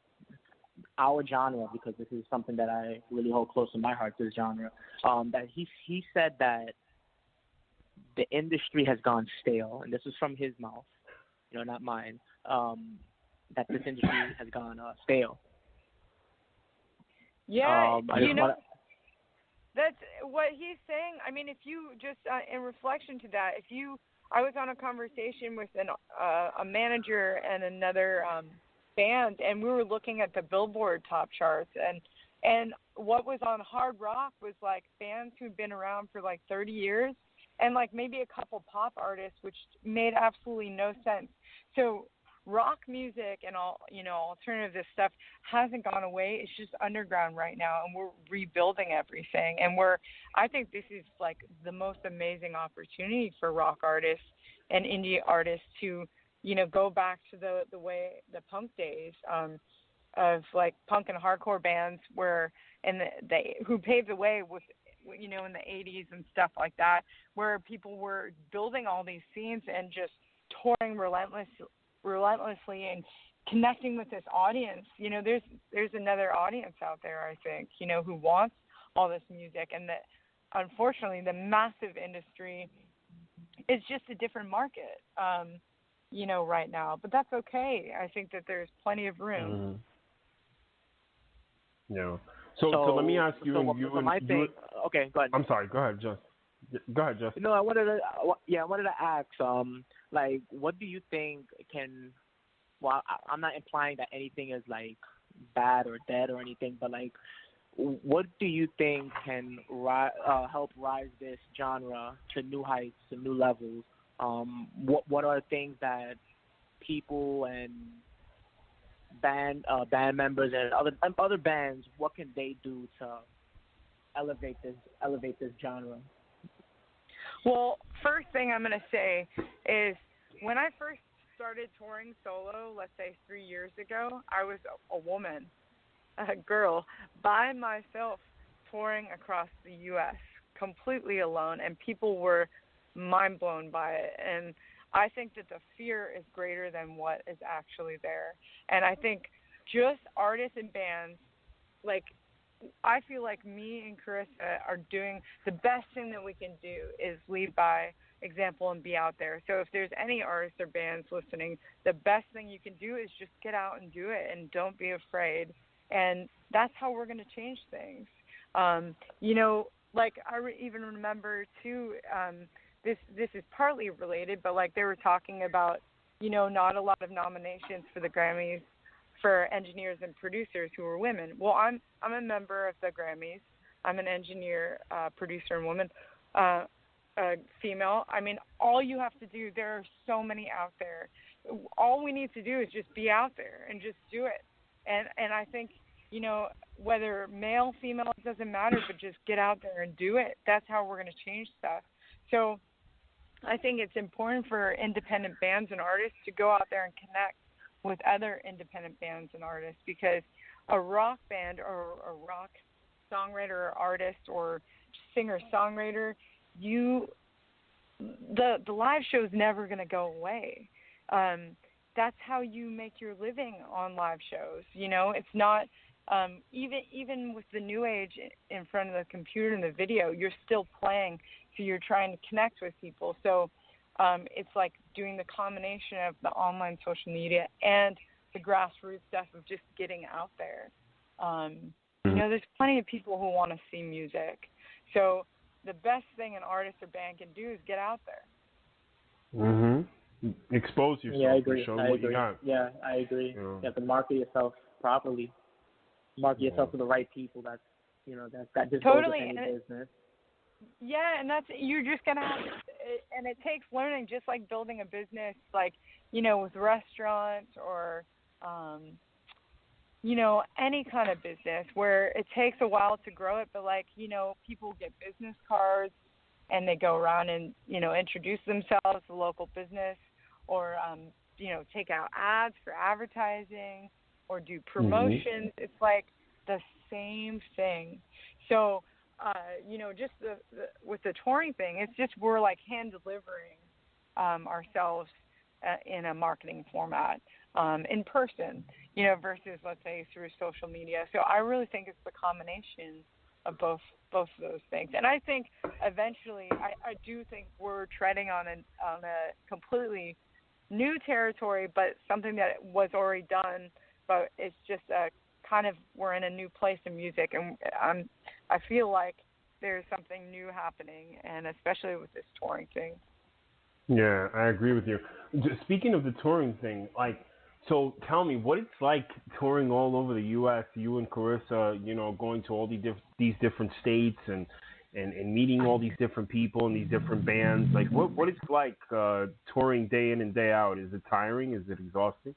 our genre, because this is something that I really hold close to my heart, this genre, that he said that the industry has gone stale, and this is from his mouth, not mine, that this industry has gone stale. Yeah, that's what he's saying. I mean, if you just, in reflection to that, I was on a conversation with a manager and another band, and we were looking at the Billboard top charts, and what was on hard rock was like bands who'd been around for like 30 years, and like maybe a couple pop artists, which made absolutely no sense. So rock music and all, alternative stuff hasn't gone away. It's just underground right now, and we're rebuilding everything. And I think this is like the most amazing opportunity for rock artists and indie artists to, go back to the way the punk days of like punk and hardcore bands who paved the way with, in the 80s and stuff like that, where people were building all these scenes and just touring relentlessly and connecting with this audience. There's another audience out there, I think, who wants all this music, and that unfortunately the massive industry is just a different market, right now, but that's okay. I think that there's plenty of room. Yeah. So let me ask you. Okay, go ahead. I'm sorry. Go ahead, Justin. No, I wanted to ask, like, what do you think can? Well, I'm not implying that anything is like bad or dead or anything, but like, what do you think can help rise this genre to new heights, to new levels? What are things that people and band members and other bands, what can they do to elevate this genre? Well, first thing I'm going to say is when I first started touring solo, let's say 3 years ago, I was a woman, a girl, by myself touring across the U.S. completely alone, and people were mind blown by it. And I think that the fear is greater than what is actually there. And I think just artists and bands, like, I feel like me and Carissa are doing the best thing that we can do is lead by example and be out there. So if there's any artists or bands listening, the best thing you can do is just get out and do it, and don't be afraid. And that's how we're going to change things. You know, like even remember too, this is partly related, but like they were talking about, you know, not a lot of nominations for the Grammys for engineers and producers who are women. Well, I'm a member of the Grammys. I'm an engineer, producer, and woman, female. I mean, all you have to do, there are so many out there. All we need to do is just be out there and just do it. And I think, you know, whether male, female, it doesn't matter, but just get out there and do it. That's how we're going to change stuff. So I think it's important for independent bands and artists to go out there and connect with other independent bands and artists, because a rock band or a rock songwriter or artist or singer-songwriter, the live show is never going to go away. That's how you make your living on live shows. You know, it's not even with the new age in front of the computer and the video, you're still playing, so you're trying to connect with people. So it's like doing the combination of the online social media and the grassroots stuff of just getting out there. You know, there's plenty of people who want to see music. So the best thing an artist or band can do is get out there. Mm-hmm. Expose yourself. Yeah, I agree. Show what you got. Yeah, I agree. You know. You have to market yourself properly. Market yourself to the right people. That's, you know, that just totally. goes with any business. Yeah, and you're just going to have to, and it takes learning, just like building a business, like, you know, with restaurants or, you know, any kind of business where it takes a while to grow it, but like, you know, people get business cards and they go around and, you know, introduce themselves to local business or, you know, take out ads for advertising or do promotions. It's like the same thing. So, you know, just with the touring thing, it's just we're like hand delivering ourselves in a marketing format in person, you know, versus let's say through social media. So I really think it's the combination of both of those things. And I think eventually, I do think we're treading on a completely new territory, but something that was already done. But it's just kind of we're in a new place in music, and I feel like there's something new happening, and especially with this touring thing. Yeah, I agree with you. Speaking of the touring thing, like, so tell me what it's like touring all over the U.S. You and Carissa, you know, going to all these different states and meeting all these different people and these different bands. Like, what it's like touring day in and day out? Is it tiring? Is it exhausting?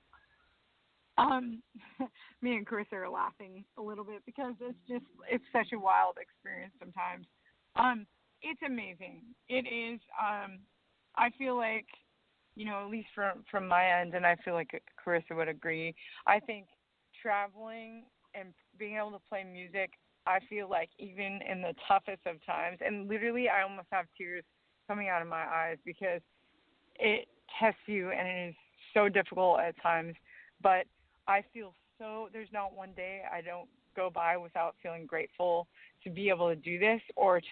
Me and Carissa are laughing a little bit because it's such a wild experience sometimes. It's amazing. It is. I feel like, you know, at least from my end, and I feel like Carissa would agree, I think traveling and being able to play music, I feel like even in the toughest of times, and literally I almost have tears coming out of my eyes because it tests you and it is so difficult at times, but I feel there's not one day I don't go by without feeling grateful to be able to do this, or to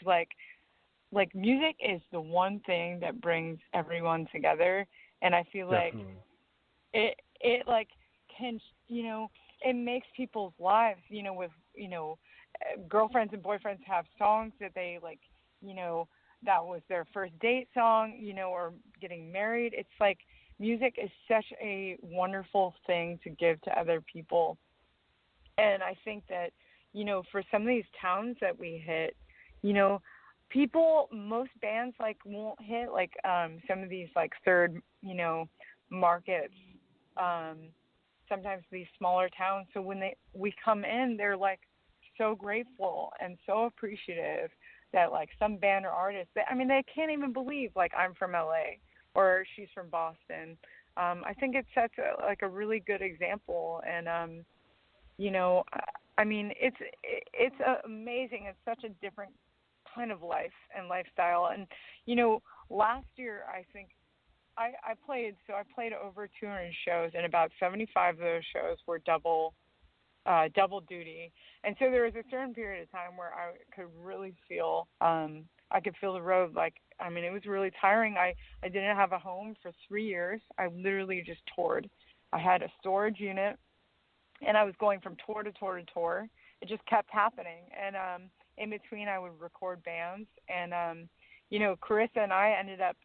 like music is the one thing that brings everyone together. And I feel Definitely. like it like can, you know, it makes people's lives, you know, with, you know, girlfriends and boyfriends have songs that they like, you know, that was their first date song, you know, or getting married. It's like music is such a wonderful thing to give to other people. And I think that, you know, for some of these towns that we hit, you know, most bands like won't hit like some of these like third, you know, markets, sometimes these smaller towns. So when we come in, they're like so grateful and so appreciative that like some band or artist that, I mean, they can't even believe like I'm from LA or she's from Boston. I think it sets a really good example, and you know, I mean, it's amazing. It's such a different kind of life and lifestyle. And you know, last year I think I played over 200 shows, and about 75 of those shows were double duty. And so there was a certain period of time where I could really feel I could feel the road. Like, I mean, it was really tiring. I didn't have a home for 3 years. I literally just toured. I had a storage unit, and I was going from tour to tour to tour. It just kept happening. And in between, I would record bands. And, you know, Carissa and I ended up,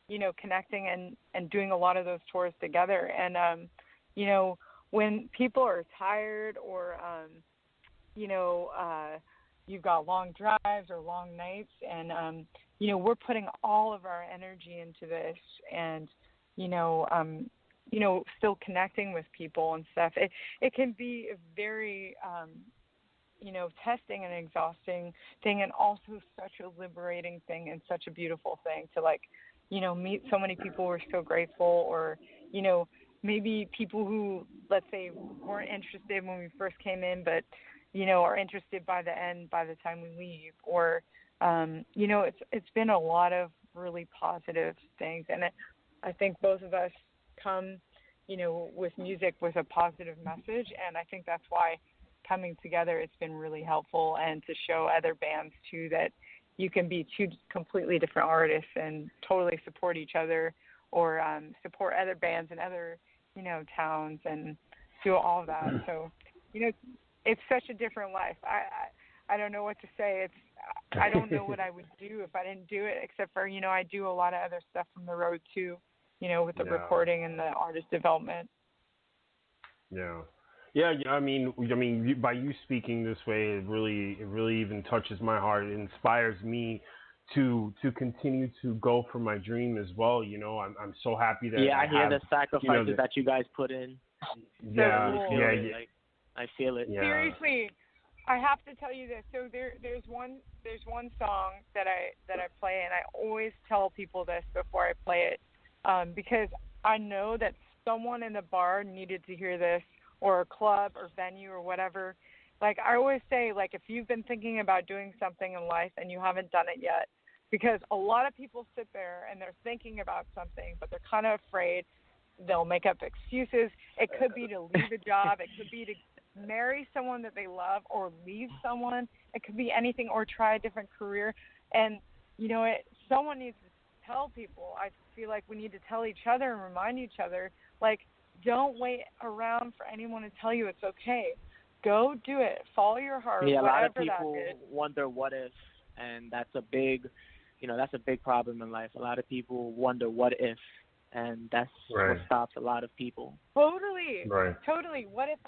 you know, connecting and doing a lot of those tours together. And, you know, when people are tired or, you know, you've got long drives or long nights, and you know, we're putting all of our energy into this, and you know, still connecting with people and stuff. It can be a very you know, testing and exhausting thing, and also such a liberating thing and such a beautiful thing to, like, you know, meet so many people who are so grateful, or you know, maybe people who, let's say, weren't interested when we first came in, but you know, are interested by the end, by the time we leave, or, you know, it's been a lot of really positive things. And I think both of us come, you know, with music with a positive message. And I think that's why coming together, it's been really helpful, and to show other bands too, that you can be two completely different artists and totally support each other, or support other bands in other, you know, towns, and do all of that. So, you know, it's such a different life. I don't know what to say. I don't know what I would do if I didn't do it, except for, you know, I do a lot of other stuff from the road too, you know, with the recording and the artist development. Yeah. Yeah, I mean, by you speaking this way, it really even touches my heart. It inspires me to continue to go for my dream as well. You know, I'm so happy that I hear the sacrifices that you guys put in. Yeah, so cool. Like, I feel it. Yeah. Seriously, I have to tell you this. So there's one song that I play, and I always tell people this before I play it, because I know that someone in the bar needed to hear this, or a club or venue or whatever. Like, I always say, like, if you've been thinking about doing something in life and you haven't done it yet, because a lot of people sit there and they're thinking about something, but they're kind of afraid. They'll make up excuses. It could be to leave a job. It could be to marry someone that they love, or leave someone. It could be anything, or try a different career. And, you know, someone needs to tell people. I feel like we need to tell each other and remind each other, like, don't wait around for anyone to tell you it's okay. Go do it. Follow your heart. Yeah, a lot of whatever people wonder what if, and that's a big problem in life. A lot of people wonder what if, and that's what stops a lot of people. Totally. Right. Totally. What if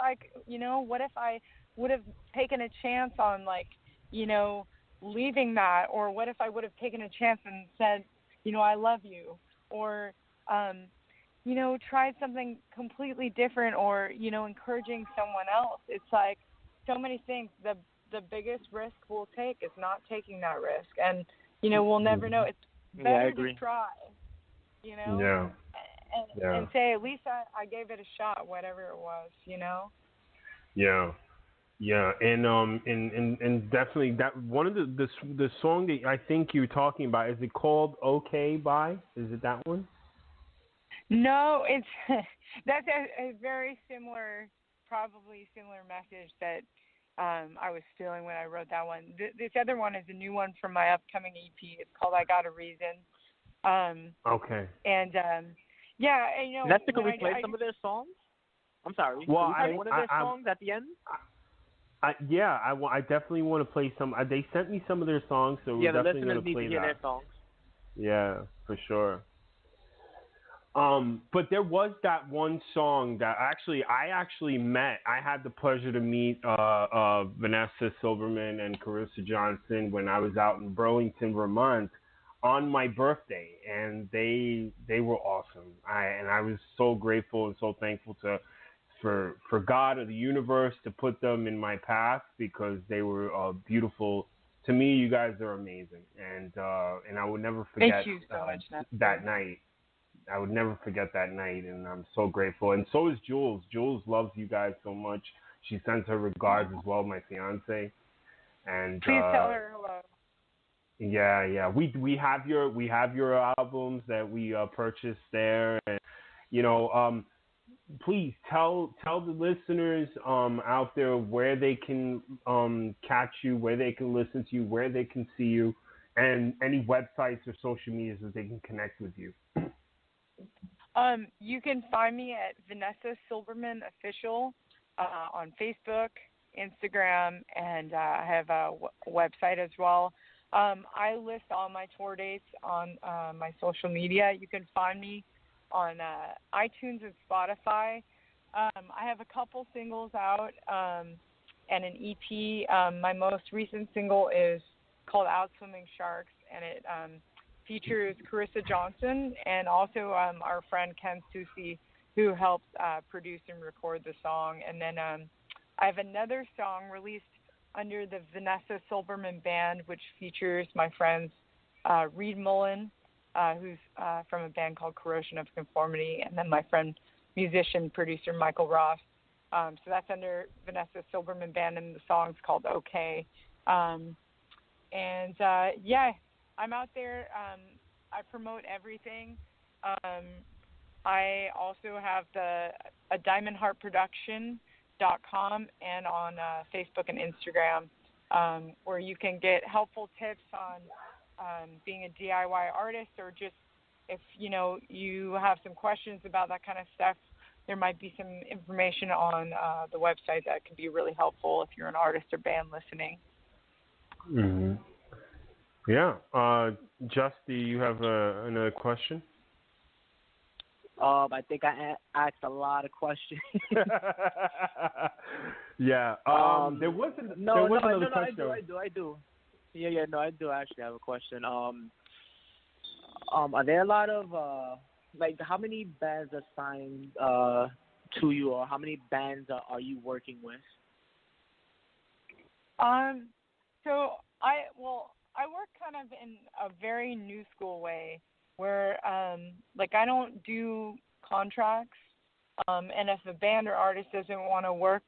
I would have taken a chance on, like, you know, leaving that, or what if I would have taken a chance and said, you know, I love you, or, you know, tried something completely different, or, you know, encouraging someone else. It's like so many things. The biggest risk we'll take is not taking that risk, and, you know, we'll never know. It's better to try, you know, and say, at least I gave it a shot, whatever it was, you know. Yeah, and definitely that one of the song that I think you're talking about, is it called "Okay Bye"? Is it that one? No, it's that's a very similar, probably similar message that I was feeling when I wrote that one. This other one is a new one from my upcoming EP. It's called "I Got a Reason." Okay. And yeah, and, you know, Nestor, can we play some of their songs? I'm sorry. Well, can we play one of their songs at the end? I definitely want to play some. They sent me some of their songs, so we're definitely going to play that. Yeah, the listeners need to hear their songs. Yeah, for sure. But there was that one song that I actually met. I had the pleasure to meet Vanessa, Silberman, and Carissa Johnson when I was out in Burlington, Vermont, on my birthday, and they were awesome. I was so grateful and so thankful for God or the universe to put them in my path, because they were beautiful to me, you guys are amazing, and I would never forget Thank you so much, Nestor. that night. I would never forget that night, and I'm so grateful. And so is Jules. Jules loves you guys so much. She sends her regards as well, my fiance. And please tell her hello. Yeah. We have your albums that we purchased there, and please tell the listeners out there where they can catch you, where they can listen to you, where they can see you, and any websites or social medias that they can connect with you. You can find me at Vanessa Silberman Official on Facebook, Instagram, and I have a website as well. I list all my tour dates on my social media. You can find me on iTunes and Spotify. I have a couple singles out and an EP. My most recent single is called Out Swimming Sharks, and it features Carissa Johnson and also our friend Ken Susi, who helped produce and record the song. And then I have another song released under the Vanessa Silberman Band, which features my friends Reed Mullen, who's from a band called Corrosion of Conformity, and then my friend, musician, producer Michael Ross. So that's under Vanessa Silberman Band, and the song's called Okay. Yeah, I'm out there. I promote everything. I also have a diamondheartproduction.com and on Facebook and Instagram, where you can get helpful tips on being a DIY artist, or just if you have some questions about that kind of stuff, there might be some information on the website that can be really helpful if you're an artist or band listening. Mm-hmm. Yeah. Justy, you have another question? I think I asked a lot of questions. Yeah. There wasn't another question. I do. Yeah, no, I do actually have a question. Are there a lot of how many bands are signed to you, or how many bands are you working with? So I work kind of in a very new school way, where I don't do contracts, and if a band or artist doesn't want to work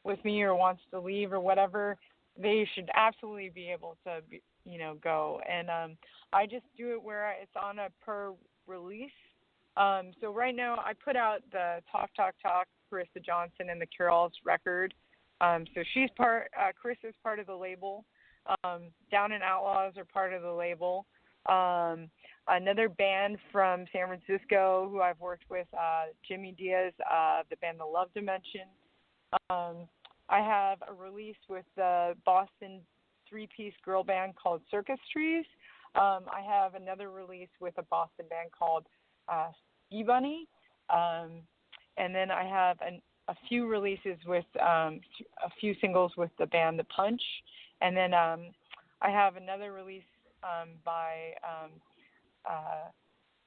with me or wants to leave or whatever, they should absolutely be able to go. And I just do it where it's on a per release. So right now I put out the Talk Carissa Johnson and the Cure-Alls record. So Carissa's part of the label. Down and Outlaws are part of the label. Another band from San Francisco who I've worked with, Jimmy Diaz, the band The Love Dimension. I have a release with the Boston three-piece girl band called Circus Trees. I have another release with a Boston band called Ski Bunny. And then I have a few releases with a few singles with the band The Punch. And then I have another release by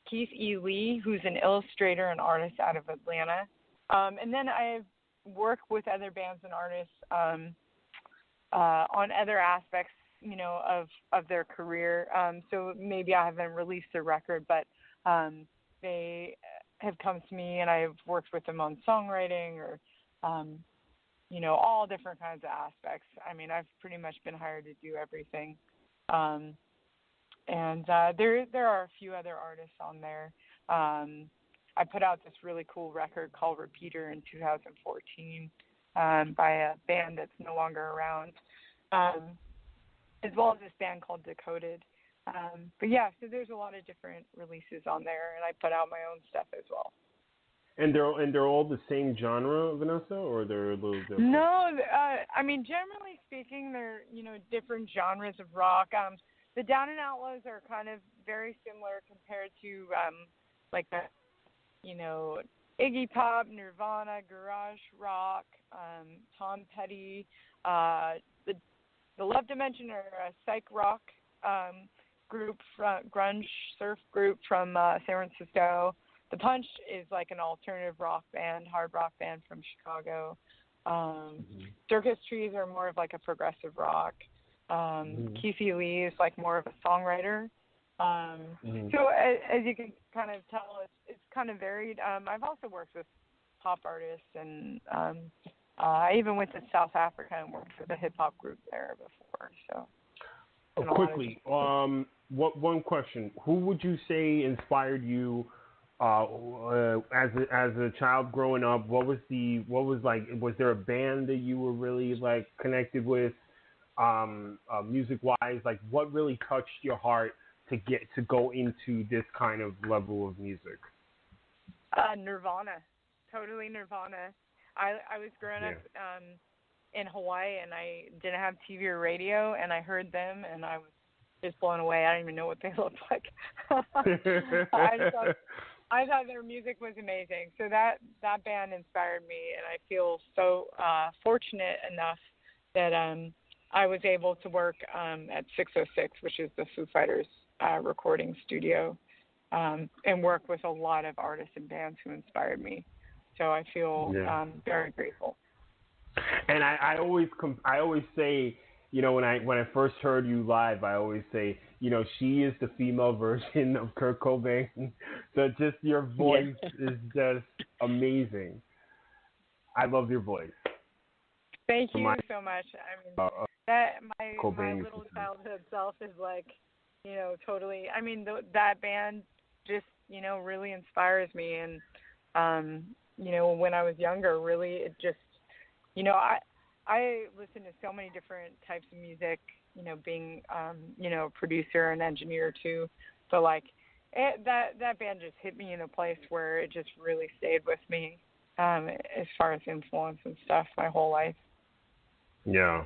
Keith E. Lee, who's an illustrator and artist out of Atlanta. And then I work with other bands and artists on other aspects, of their career. So maybe I haven't released a record, but they have come to me and I've worked with them on songwriting or, all different kinds of aspects. I mean, I've pretty much been hired to do everything. And there are a few other artists on there. I put out this really cool record called Repeater in 2014 by a band that's no longer around, as well as this band called Decoded. But yeah, so there's a lot of different releases on there, and I put out my own stuff as well. And they're all the same genre, Vanessa, or they're a little different? No, I mean, generally speaking, they're different genres of rock. The Down and Outlaws are kind of very similar compared to Iggy Pop, Nirvana, garage rock, Tom Petty. The Love Dimension are a psych rock group, grunge surf group from San Francisco. The Punch is like an alternative rock band, hard rock band from Chicago. Circus Trees are more of like a progressive rock. Keefe Lee is like more of a songwriter. So as you can kind of tell, it's kind of varied. I've also worked with pop artists, and I even went to South Africa and worked with a hip hop group there before. So quickly, one question: who would you say inspired you as a child growing up? Was there a band that you were really like connected with, music wise? Like, what really touched your heart to go into this kind of level of music? Nirvana, totally Nirvana. I was growing up in Hawaii, and I didn't have TV or radio, and I heard them, and I was just blown away. I don't even know what they looked like. I thought their music was amazing. So that band inspired me, and I feel so fortunate enough that I was able to work at 606, which is the Foo Fighters recording studio, and work with a lot of artists and bands who inspired me. So I feel very grateful. And I always say, you know, when I first heard you live, I always say, you know, she is the female version of Kurt Cobain. So just your voice is just amazing. I love your voice. Thank you so much. I mean, my little childhood self is like, you know, totally. I mean, that band just, you know, really inspires me. And, you know, when I was younger, really, it just, you know, I listen to so many different types of music, you know, being, you know, a producer and engineer too. So like that band just hit me in a place where it just really stayed with me, as far as influence and stuff my whole life. Yeah.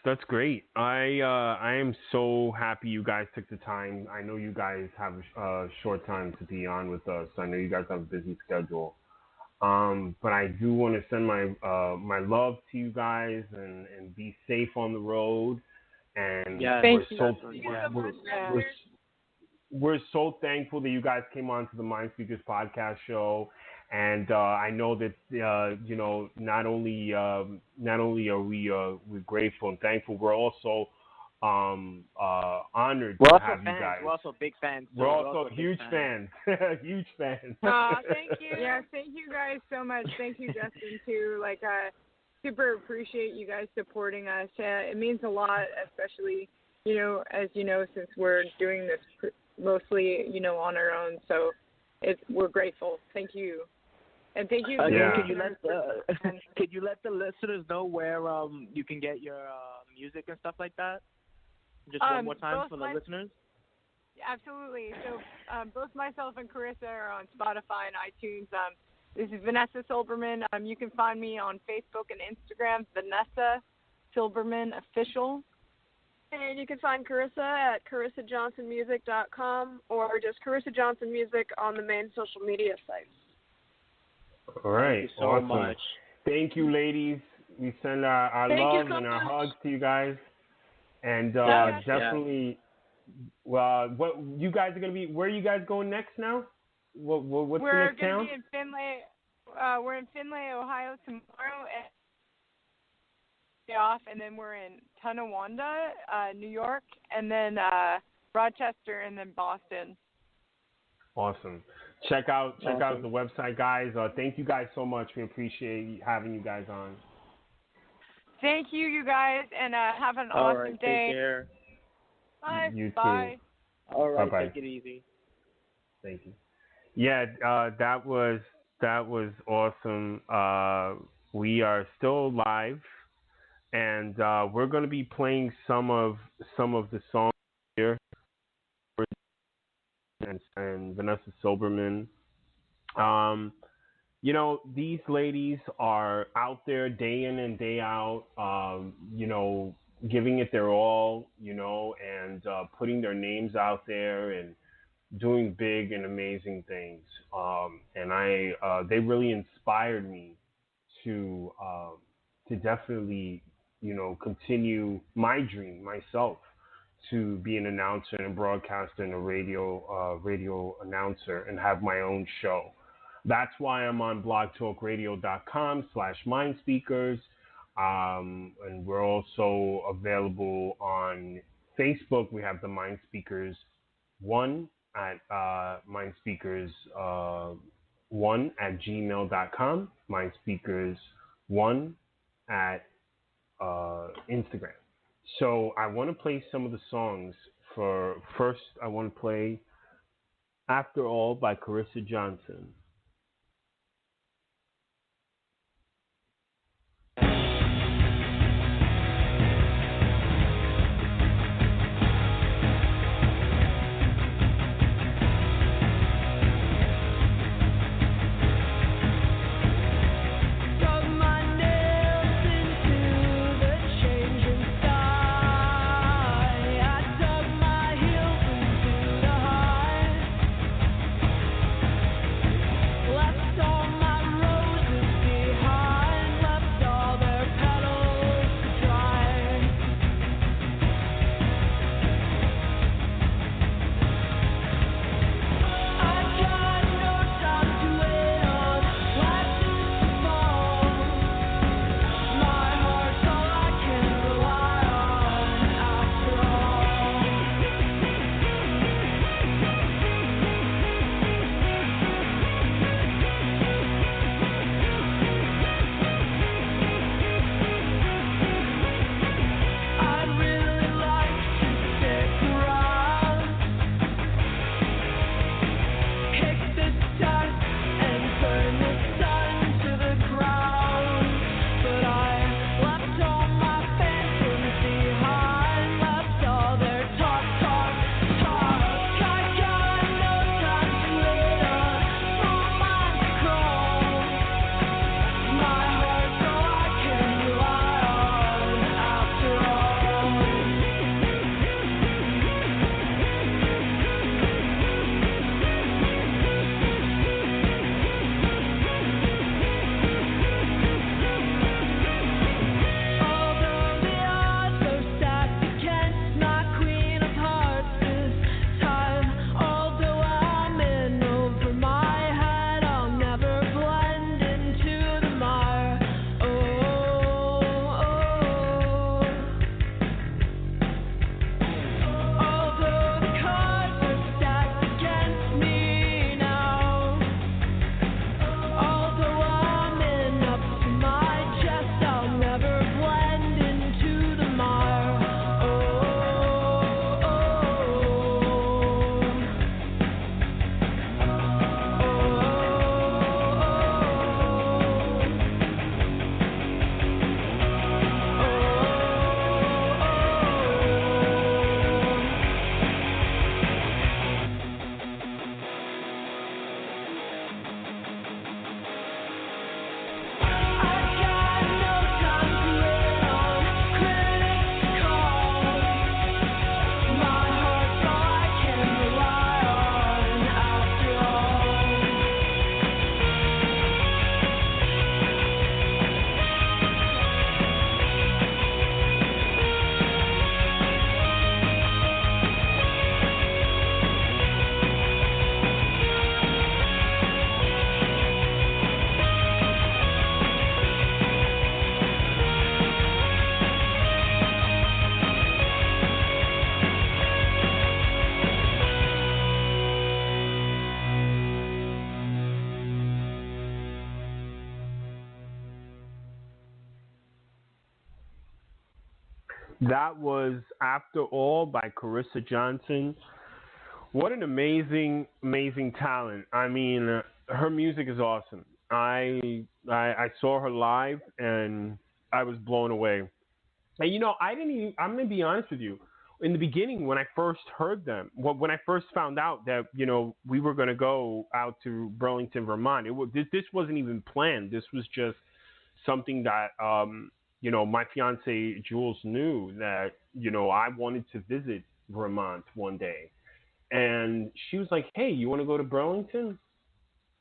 That's great. I am so happy you guys took the time. I know you guys have a short time to be on with us. I know you guys have a busy schedule. But I do want to send my love to you guys and be safe on the road. And we're so thankful that you guys came on to the Mindspeakers podcast show. And I know that you know, not only are we're grateful and thankful, we're also honored to have you guys. We're also big fans. We're also huge fans. Huge fans. Thank you. Yeah, thank you guys so much. Thank you, Justin, too. Like, super appreciate you guys supporting us. It means a lot, especially, you know, as you know, since we're doing this mostly, you know, on our own. So we're grateful. Thank you. And thank you. Could you let the listeners know where you can get your music and stuff like that? Just one more time for the listeners. Absolutely. So both myself and Carissa are on Spotify and iTunes. This is Vanessa Silberman. You can find me on Facebook and Instagram, Vanessa Silberman Official. And you can find Carissa at CarissaJohnsonMusic.com or just Carissa Johnson Music on the main social media sites. All right. Thank you so much. Thank you, ladies. We send our love and our hugs to you guys. And definitely, what you guys are going to be, where are you guys going next now? What's the next town? We're going to be in Findlay. We're in Findlay, Ohio tomorrow and then we're in Tonawanda, New York, and then Rochester, and then Boston. Awesome. Check out the website, guys. Thank you guys so much. We appreciate having you guys on. Thank you, you guys, and have an awesome day. Take care. Bye. You too. Bye. All right. Bye-bye. Take it easy. Thank you. Yeah, that was awesome. We are still live, and we're going to be playing some of the songs here. And Vanessa Silberman. You know, these ladies are out there day in and day out, you know, giving it their all, you know, and putting their names out there and doing big and amazing things. And they really inspired me to definitely, you know, continue my dream myself to be an announcer and a broadcaster and a radio announcer and have my own show. That's why I'm on blogtalkradio.com/Mindspeakers. And we're also available on Facebook. We have the Mindspeakers 1 at Mindspeakers 1 at gmail.com, Mindspeakers 1 at Instagram. So I want to play some of the songs. First, I want to play After All by Carissa Johnson. That was After All by Carissa Johnson. What an amazing, amazing talent. I mean, her music is awesome. I saw her live and I was blown away. And I'm going to be honest with you. In the beginning, when I first heard them, when I first found out that, we were going to go out to Burlington, Vermont, this wasn't even planned. This was just something that, my fiance Jules knew that, I wanted to visit Vermont one day. And she was like, hey, you want to go to Burlington,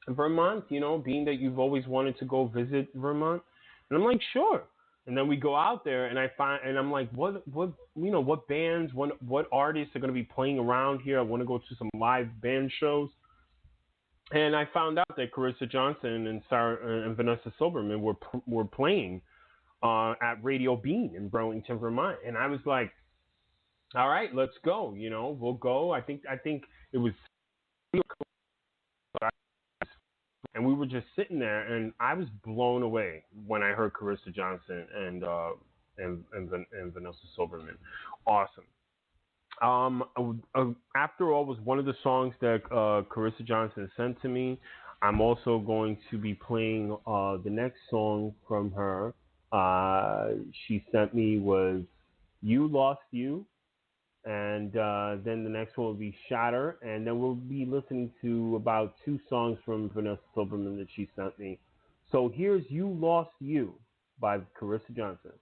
Vermont? Being that you've always wanted to go visit Vermont. And I'm like, sure. And then we go out there and I'm like, what bands, what artists are going to be playing around here? I want to go to some live band shows. And I found out that Carissa Johnson and Sarah and Vanessa Silberman were playing at Radio Bean in Burlington, Vermont, and I was like, all right, let's go. We'll go. I think it was, and we were just sitting there, and I was blown away when I heard Carissa Johnson and Vanessa Silberman. Awesome. After All was one of the songs that Carissa Johnson sent to me. I'm also going to be playing the next song from her. She sent me was You Lost You, and then the next one will be Shatter, and then we'll be listening to about 2 songs from Vanessa Silberman that she sent me. So here's You Lost You by Carissa Johnson.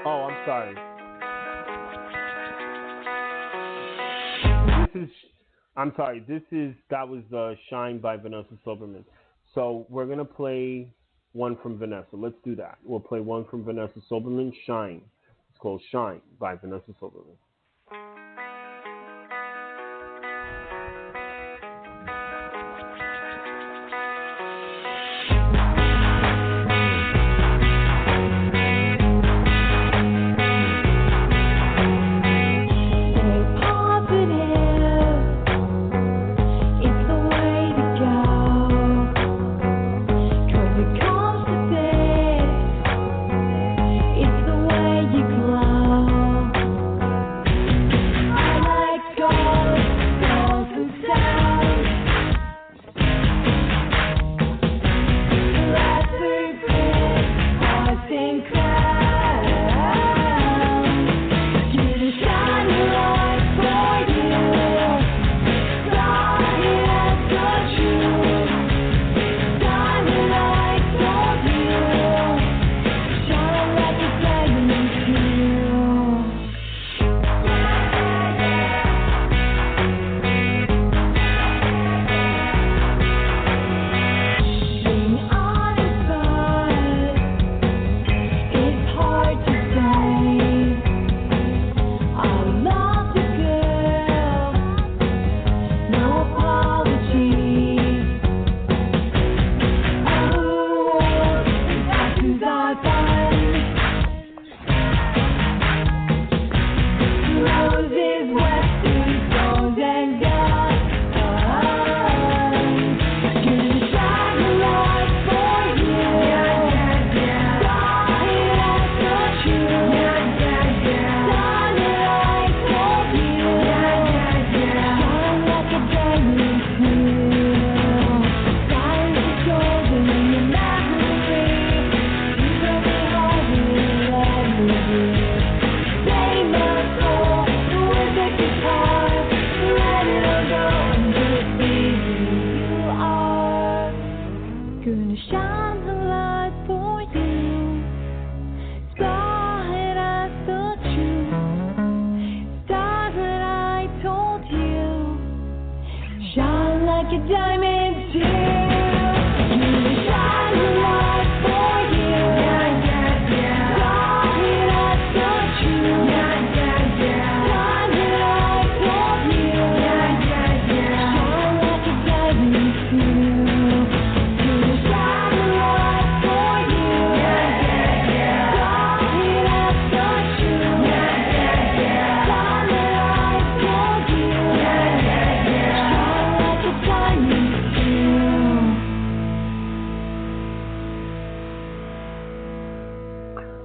Oh, I'm sorry. That was Shine by Vanessa Silberman. So we're going to play one from Vanessa. Let's do that. We'll play one from Vanessa Silberman, Shine. It's called Shine by Vanessa Silberman.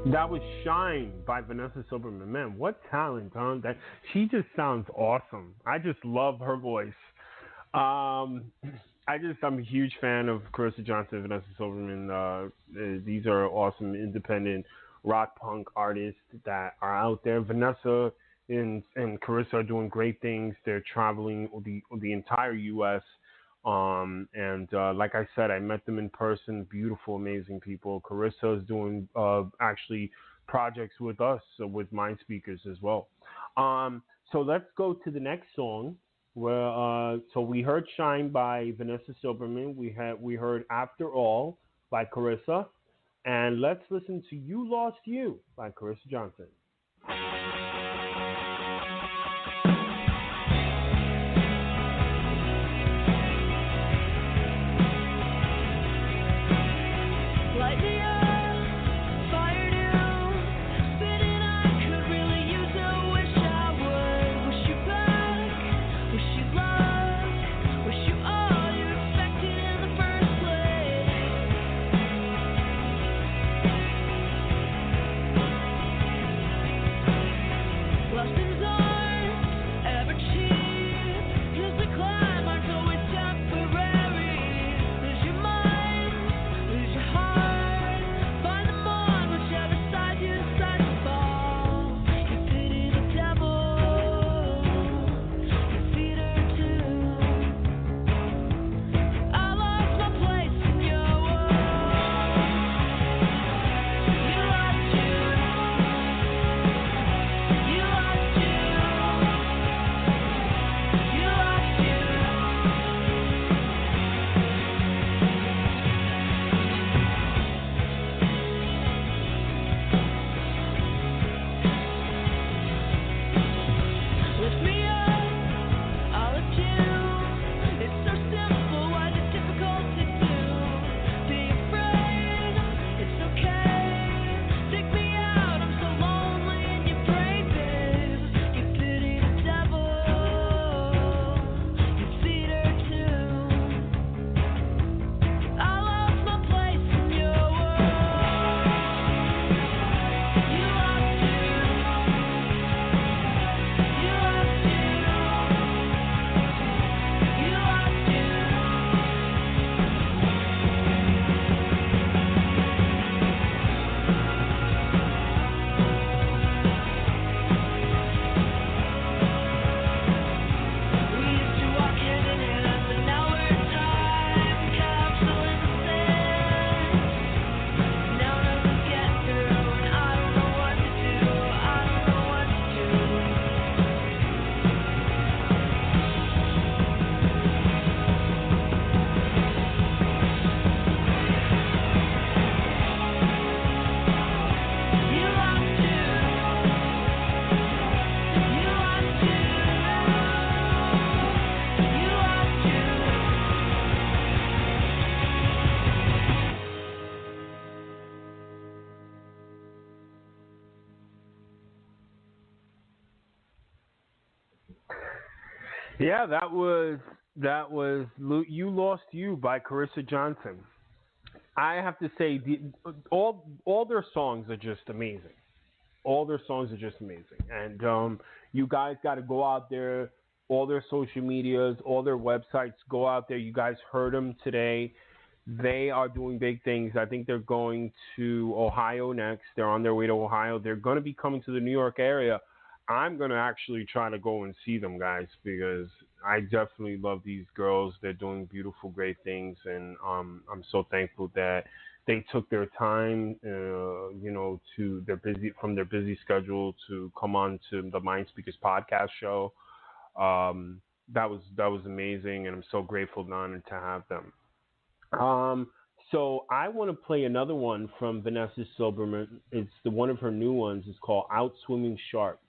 That was Shine by Vanessa Silberman. Man, what talent, huh? She just sounds awesome. I just love her voice. I'm a huge fan of Carissa Johnson and Vanessa Silberman. These are awesome independent rock punk artists that are out there. Vanessa and Carissa are doing great things. They're traveling the entire U.S. Like I said, I met them in person. Beautiful, amazing people. Carissa is doing actually projects with us, with Mindspeakers as well. So let's go to the next song. Where so we heard Shine by Vanessa Silberman. We heard After All by Carissa, and let's listen to You Lost You by Carissa Johnson. Yeah, that was You Lost You by Carissa Johnson. I have to say, all their songs are just amazing. All their songs are just amazing. And you guys got to go out there, all their social medias, all their websites, go out there. You guys heard them today. They are doing big things. I think they're going to Ohio next. They're on their way to Ohio. They're going to be coming to the New York area. I'm going to actually try to go and see them, guys, because I definitely love these girls. They're doing beautiful, great things, and I'm so thankful that they took their time, to from their busy schedule to come on to the Mindspeakers podcast show. That was amazing, and I'm so grateful and honored to have them. So I want to play another one from Vanessa Silberman. It's one of her new ones. It's called Out Swimming Sharks.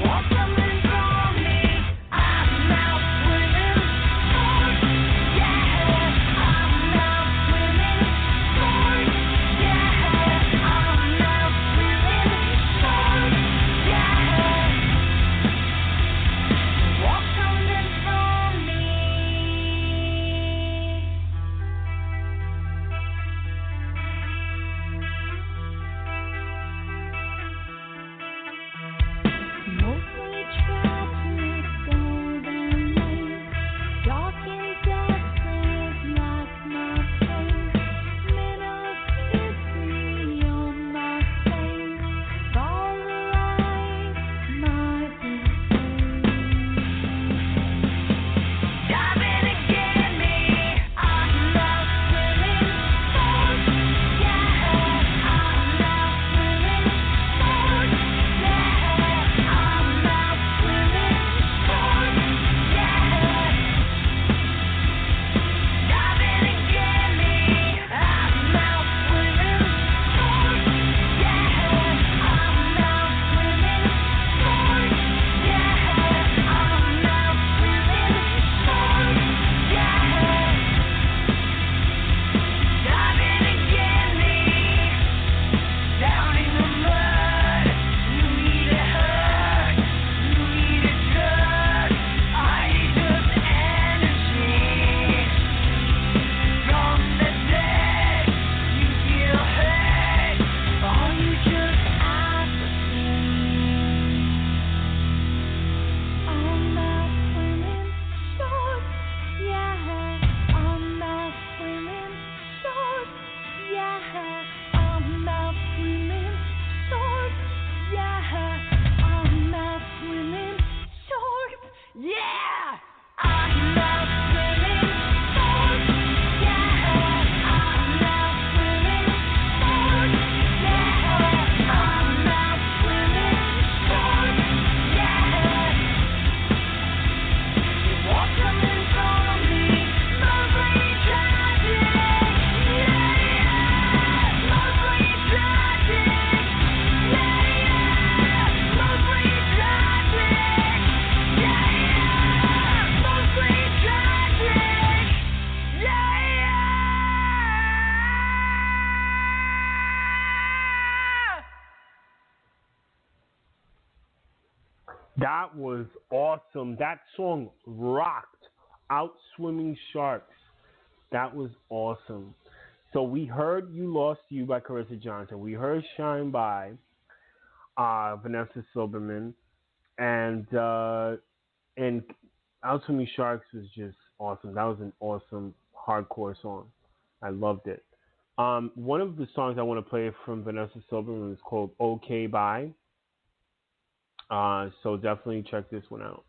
Welcome and call me. I'm That was awesome. That song rocked. Out Swimming Sharks. That was awesome. So we heard You Lost You by Carissa Johnson. We heard Shine by Vanessa Silberman. And Out Swimming Sharks was just awesome. That was an awesome hardcore song. I loved it. One of the songs I want to play from Vanessa Silberman is called Okay Bye. So definitely check this one out.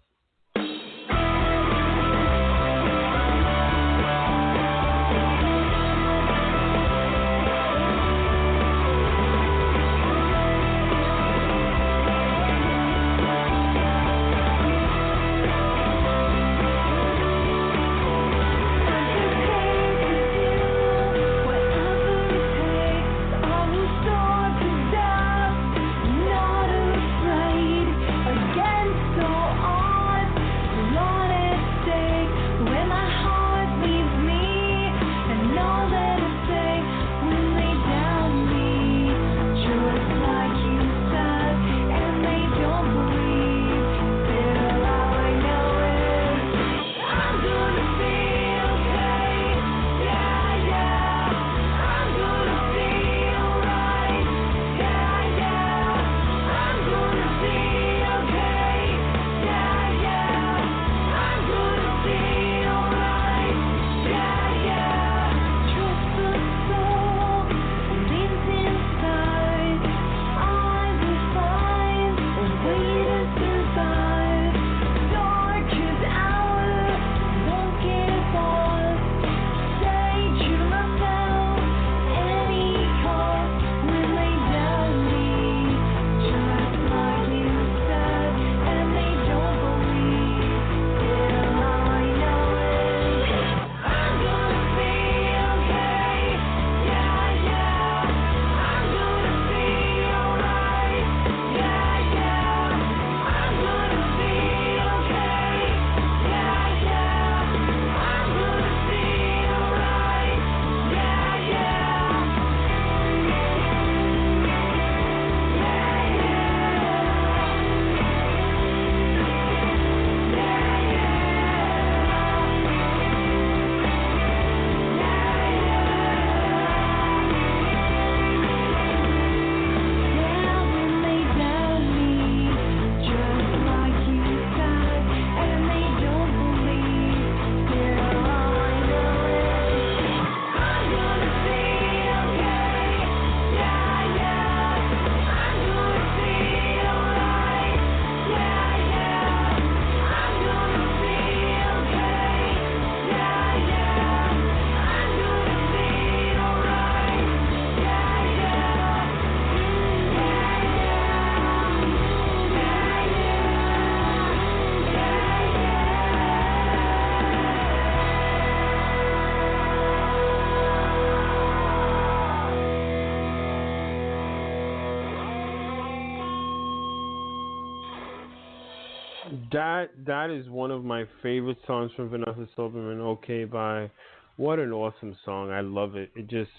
That is one of my favorite songs from Vanessa Silberman. Okay, by what an awesome song! I love it. It just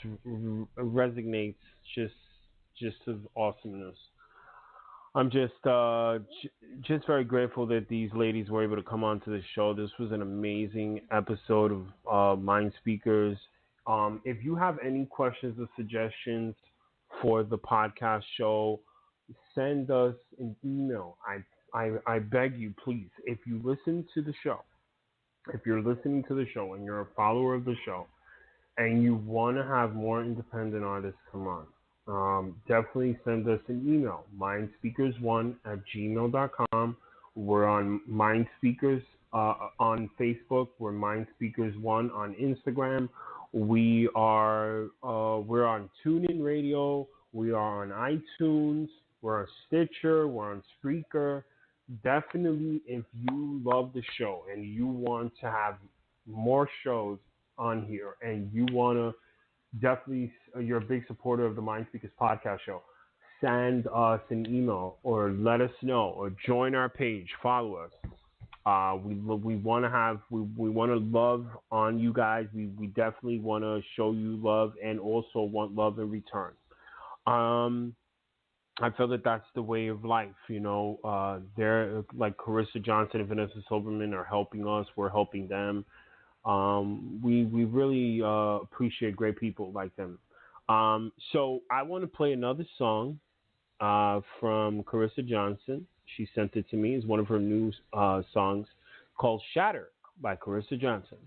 resonates just of awesomeness. I'm just very grateful that these ladies were able to come onto the show. This was an amazing episode of Mind Speakers. If you have any questions or suggestions for the podcast show, send us an email. I beg you, please, if you listen to the show, if you're listening to the show and you're a follower of the show and you want to have more independent artists come on, definitely send us an email, mindspeakers1@gmail.com. We're on Mindspeakers on Facebook. We're Mindspeakers1 on Instagram. We're on TuneIn Radio. We are on iTunes. We're on Stitcher. We're on Spreaker. Definitely, if you love the show and you want to have more shows on here and you want to you're a big supporter of the Mind Speakers podcast show, send us an email or let us know or join our page, follow us. We want to love on you guys. We definitely want to show you love and also want love in return. I feel that that's the way of life. They're like Carissa Johnson and Vanessa Silberman are helping us. We're helping them. We really appreciate great people like them. So I want to play another song from Carissa Johnson. She sent it to me. It's one of her new songs called Shatter by Carissa Johnson.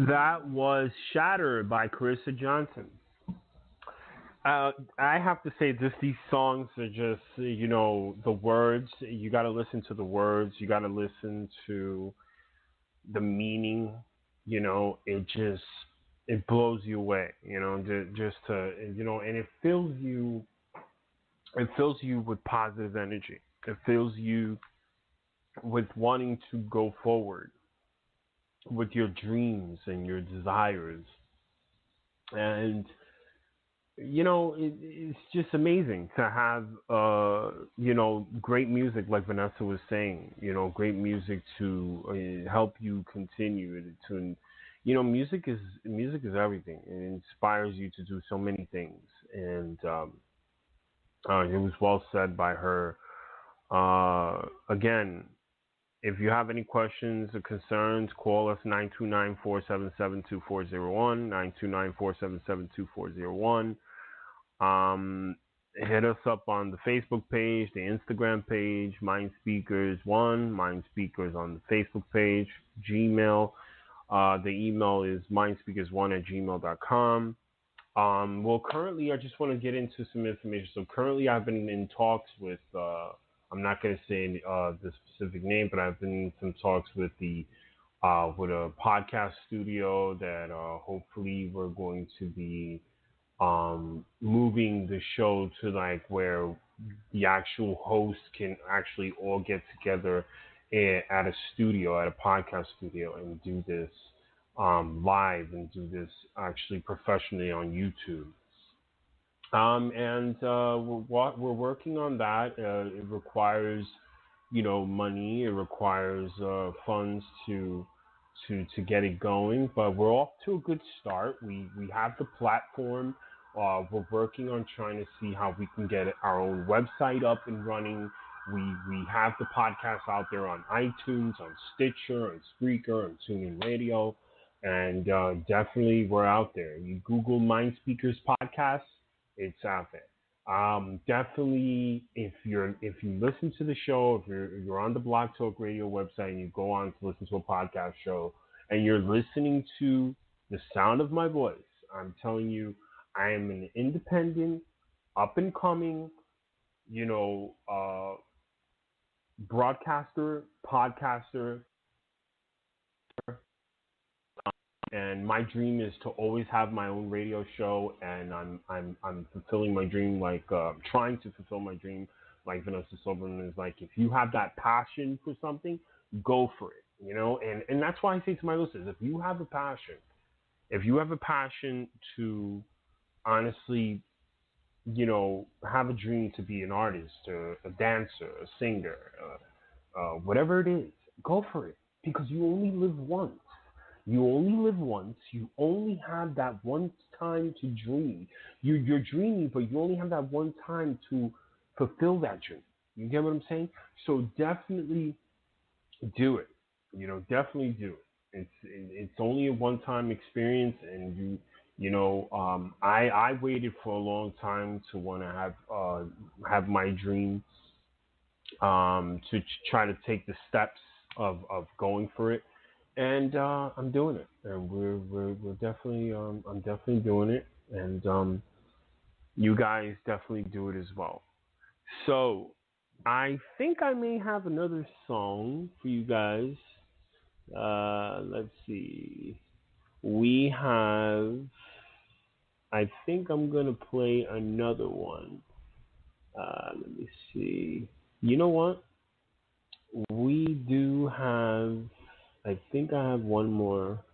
That was Shatter by Carissa Johnson. I have to say, these songs are just, the words. You got to listen to the words. You got to listen to the meaning. It blows you away. And it fills you. It fills you with positive energy. It fills you with wanting to go forward with your dreams and your desires. And it's just amazing to have great music, like Vanessa was saying. Great music to help you continue to. Music is everything. It inspires you to do so many things, and it was well said by her. Again, if you have any questions or concerns, call us 929-477-2401, 929-477-2401. Hit us up on the Facebook page, the Instagram page, Mindspeakers1, Mindspeakers on the Facebook page, Gmail. The email is mindspeakers1@gmail.com. Well, currently, I just want to get into some information. So currently, I've been in talks with, I'm not going to say the specific name, but I've been in some talks with with a podcast studio that hopefully we're going to be moving the show to like where the actual hosts can actually all get together at a studio, at a podcast studio, and do this live and do this actually professionally on YouTube. And we're working on that. It requires, money. It requires funds to get it going. But we're off to a good start. We have the platform. We're working on trying to see how we can get our own website up and running. We have the podcast out there on iTunes, on Stitcher, on Spreaker, on TuneIn Radio, and definitely we're out there. You Google Mindspeakers podcast, it's out there. Definitely, if you listen to the show, if you're on the Blog Talk Radio website and you go on to listen to a podcast show, and you're listening to the sound of my voice, I'm telling you, I am an independent, up and coming, broadcaster, podcaster, and my dream is to always have my own radio show, and I'm fulfilling my dream, like trying to fulfill my dream, like Vanessa Silberman is like, if you have that passion for something, go for it, and that's why I say to my listeners, if you have a passion to honestly, have a dream to be an artist, a dancer, a singer, whatever it is, go for it, because you only live once. You only live once. You only have that one time to dream. You're dreaming, but you only have that one time to fulfill that dream. You get what I'm saying? So definitely do it. Definitely do it. It's only a one-time experience, and I waited for a long time to want to have my dream, to try to take the steps of going for it. And I'm doing it, and we're definitely I'm definitely doing it, and you guys definitely do it as well. So I think I may have another song for you guys. Let's see. I think I'm gonna play another one. Let me see. You know what? We do have. I think I have one more.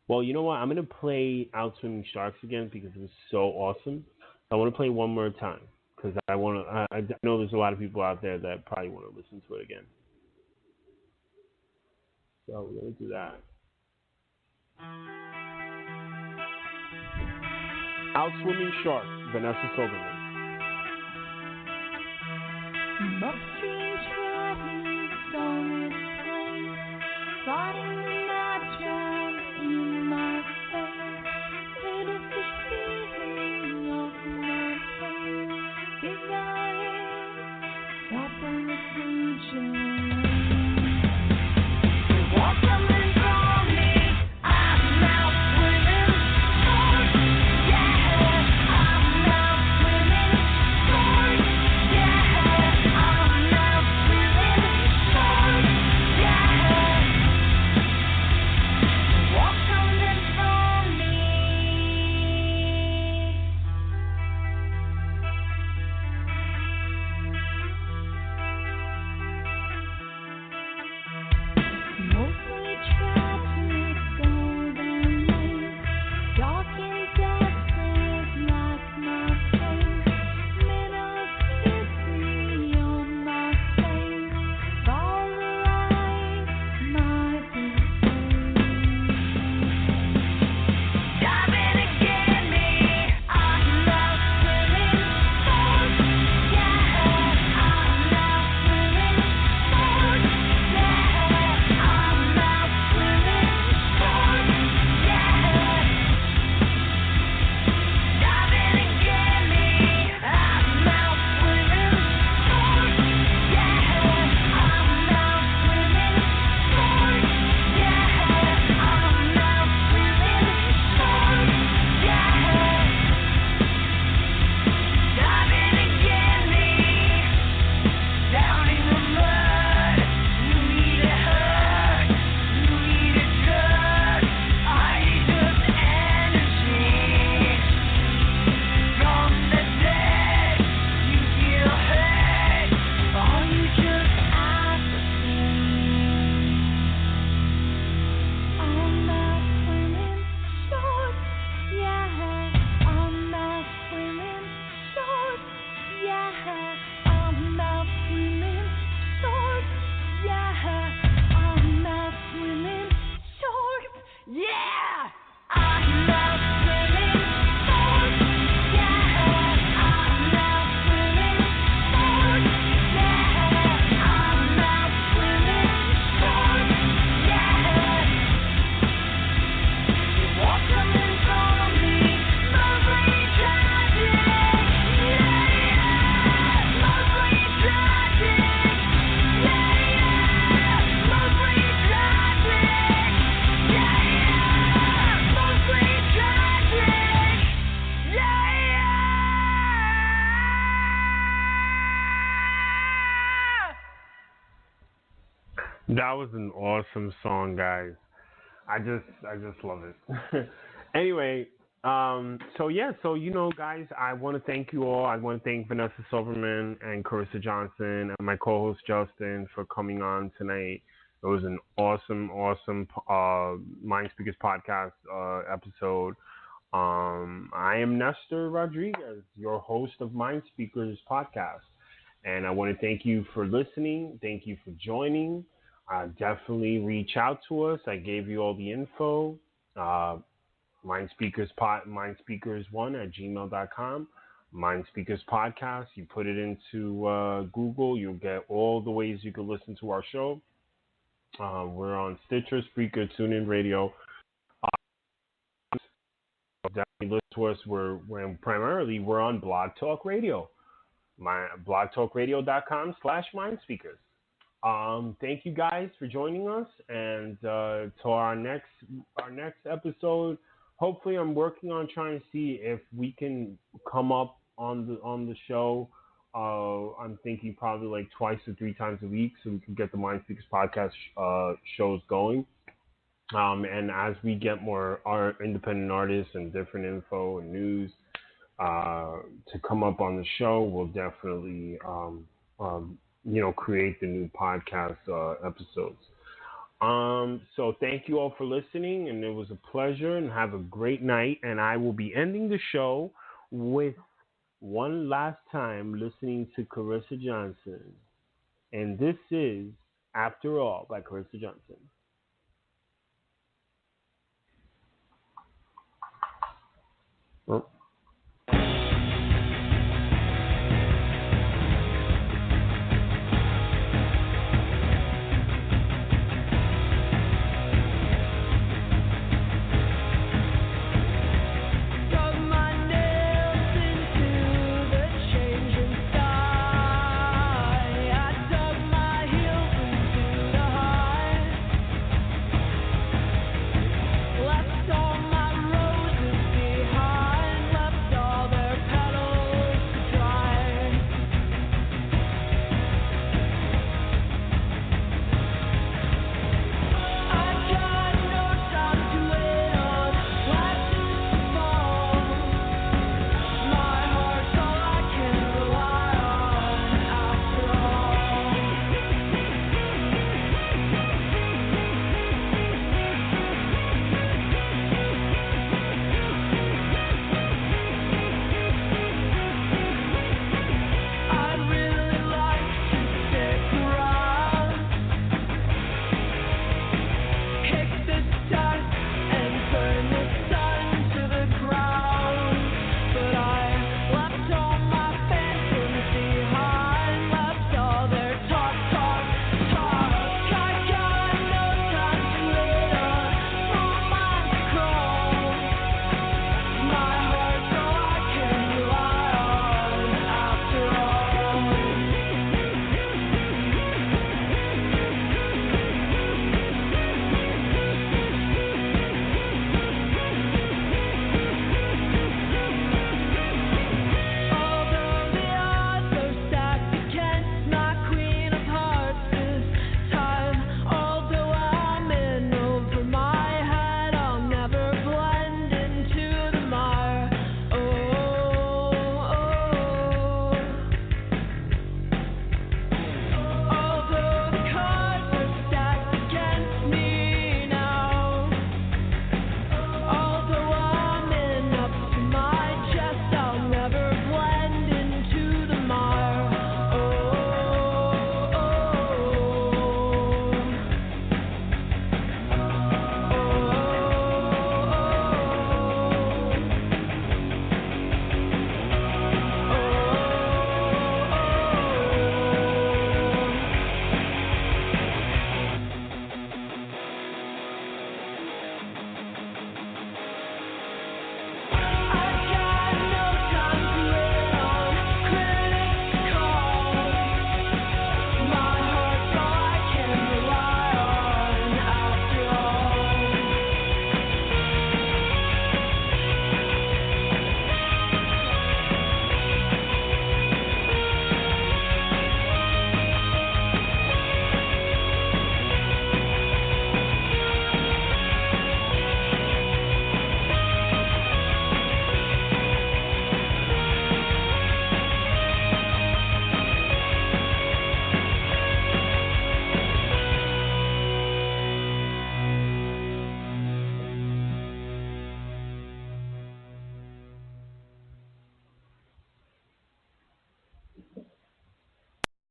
Well, you know what? I'm going to play Out Swimming Sharks again because it was so awesome. I want to play one more time because I know there's a lot of people out there that probably want to listen to it again. So we're going to do that. Out Swimming Sharks, Vanessa Silberman. Fighting the night drown in my face. It is the feeling of my pain. Desire, stop on the future. What's coming for me? I'm now swimming. Yeah, I'm now swimming. Yeah, I'm now That was an awesome song, guys. I just love it. Anyway, guys, I want to thank you all. I want to thank Vanessa Silberman and Carissa Johnson and my co-host Justin for coming on tonight. It was an awesome Mindspeakers podcast episode. I am Nestor Rodriguez, your host of Mindspeakers podcast, and I want to thank you for listening. Thank you for joining. Definitely reach out to us. I gave you all the info. Mindspeakers1 at gmail.com. Mindspeakers podcast. You put it into Google, you'll get all the ways you can listen to our show. We're on Stitcher, Spreaker, TuneIn Radio. Definitely listen to us. We're on Blog Talk Radio. blogtalkradio.com/Mindspeakers. Thank you guys for joining us, and to our next episode. Hopefully, I'm working on trying to see if we can come up on the show. I'm thinking probably like twice or three times a week, so we can get the Mindspeakers podcast shows going. And as we get more independent artists and different info and news to come up on the show, we'll definitely create the new podcast episodes. So thank you all for listening, and it was a pleasure, and have a great night. And I will be ending the show with one last time listening to Carissa Johnson. And this is After All by Carissa Johnson. Oh.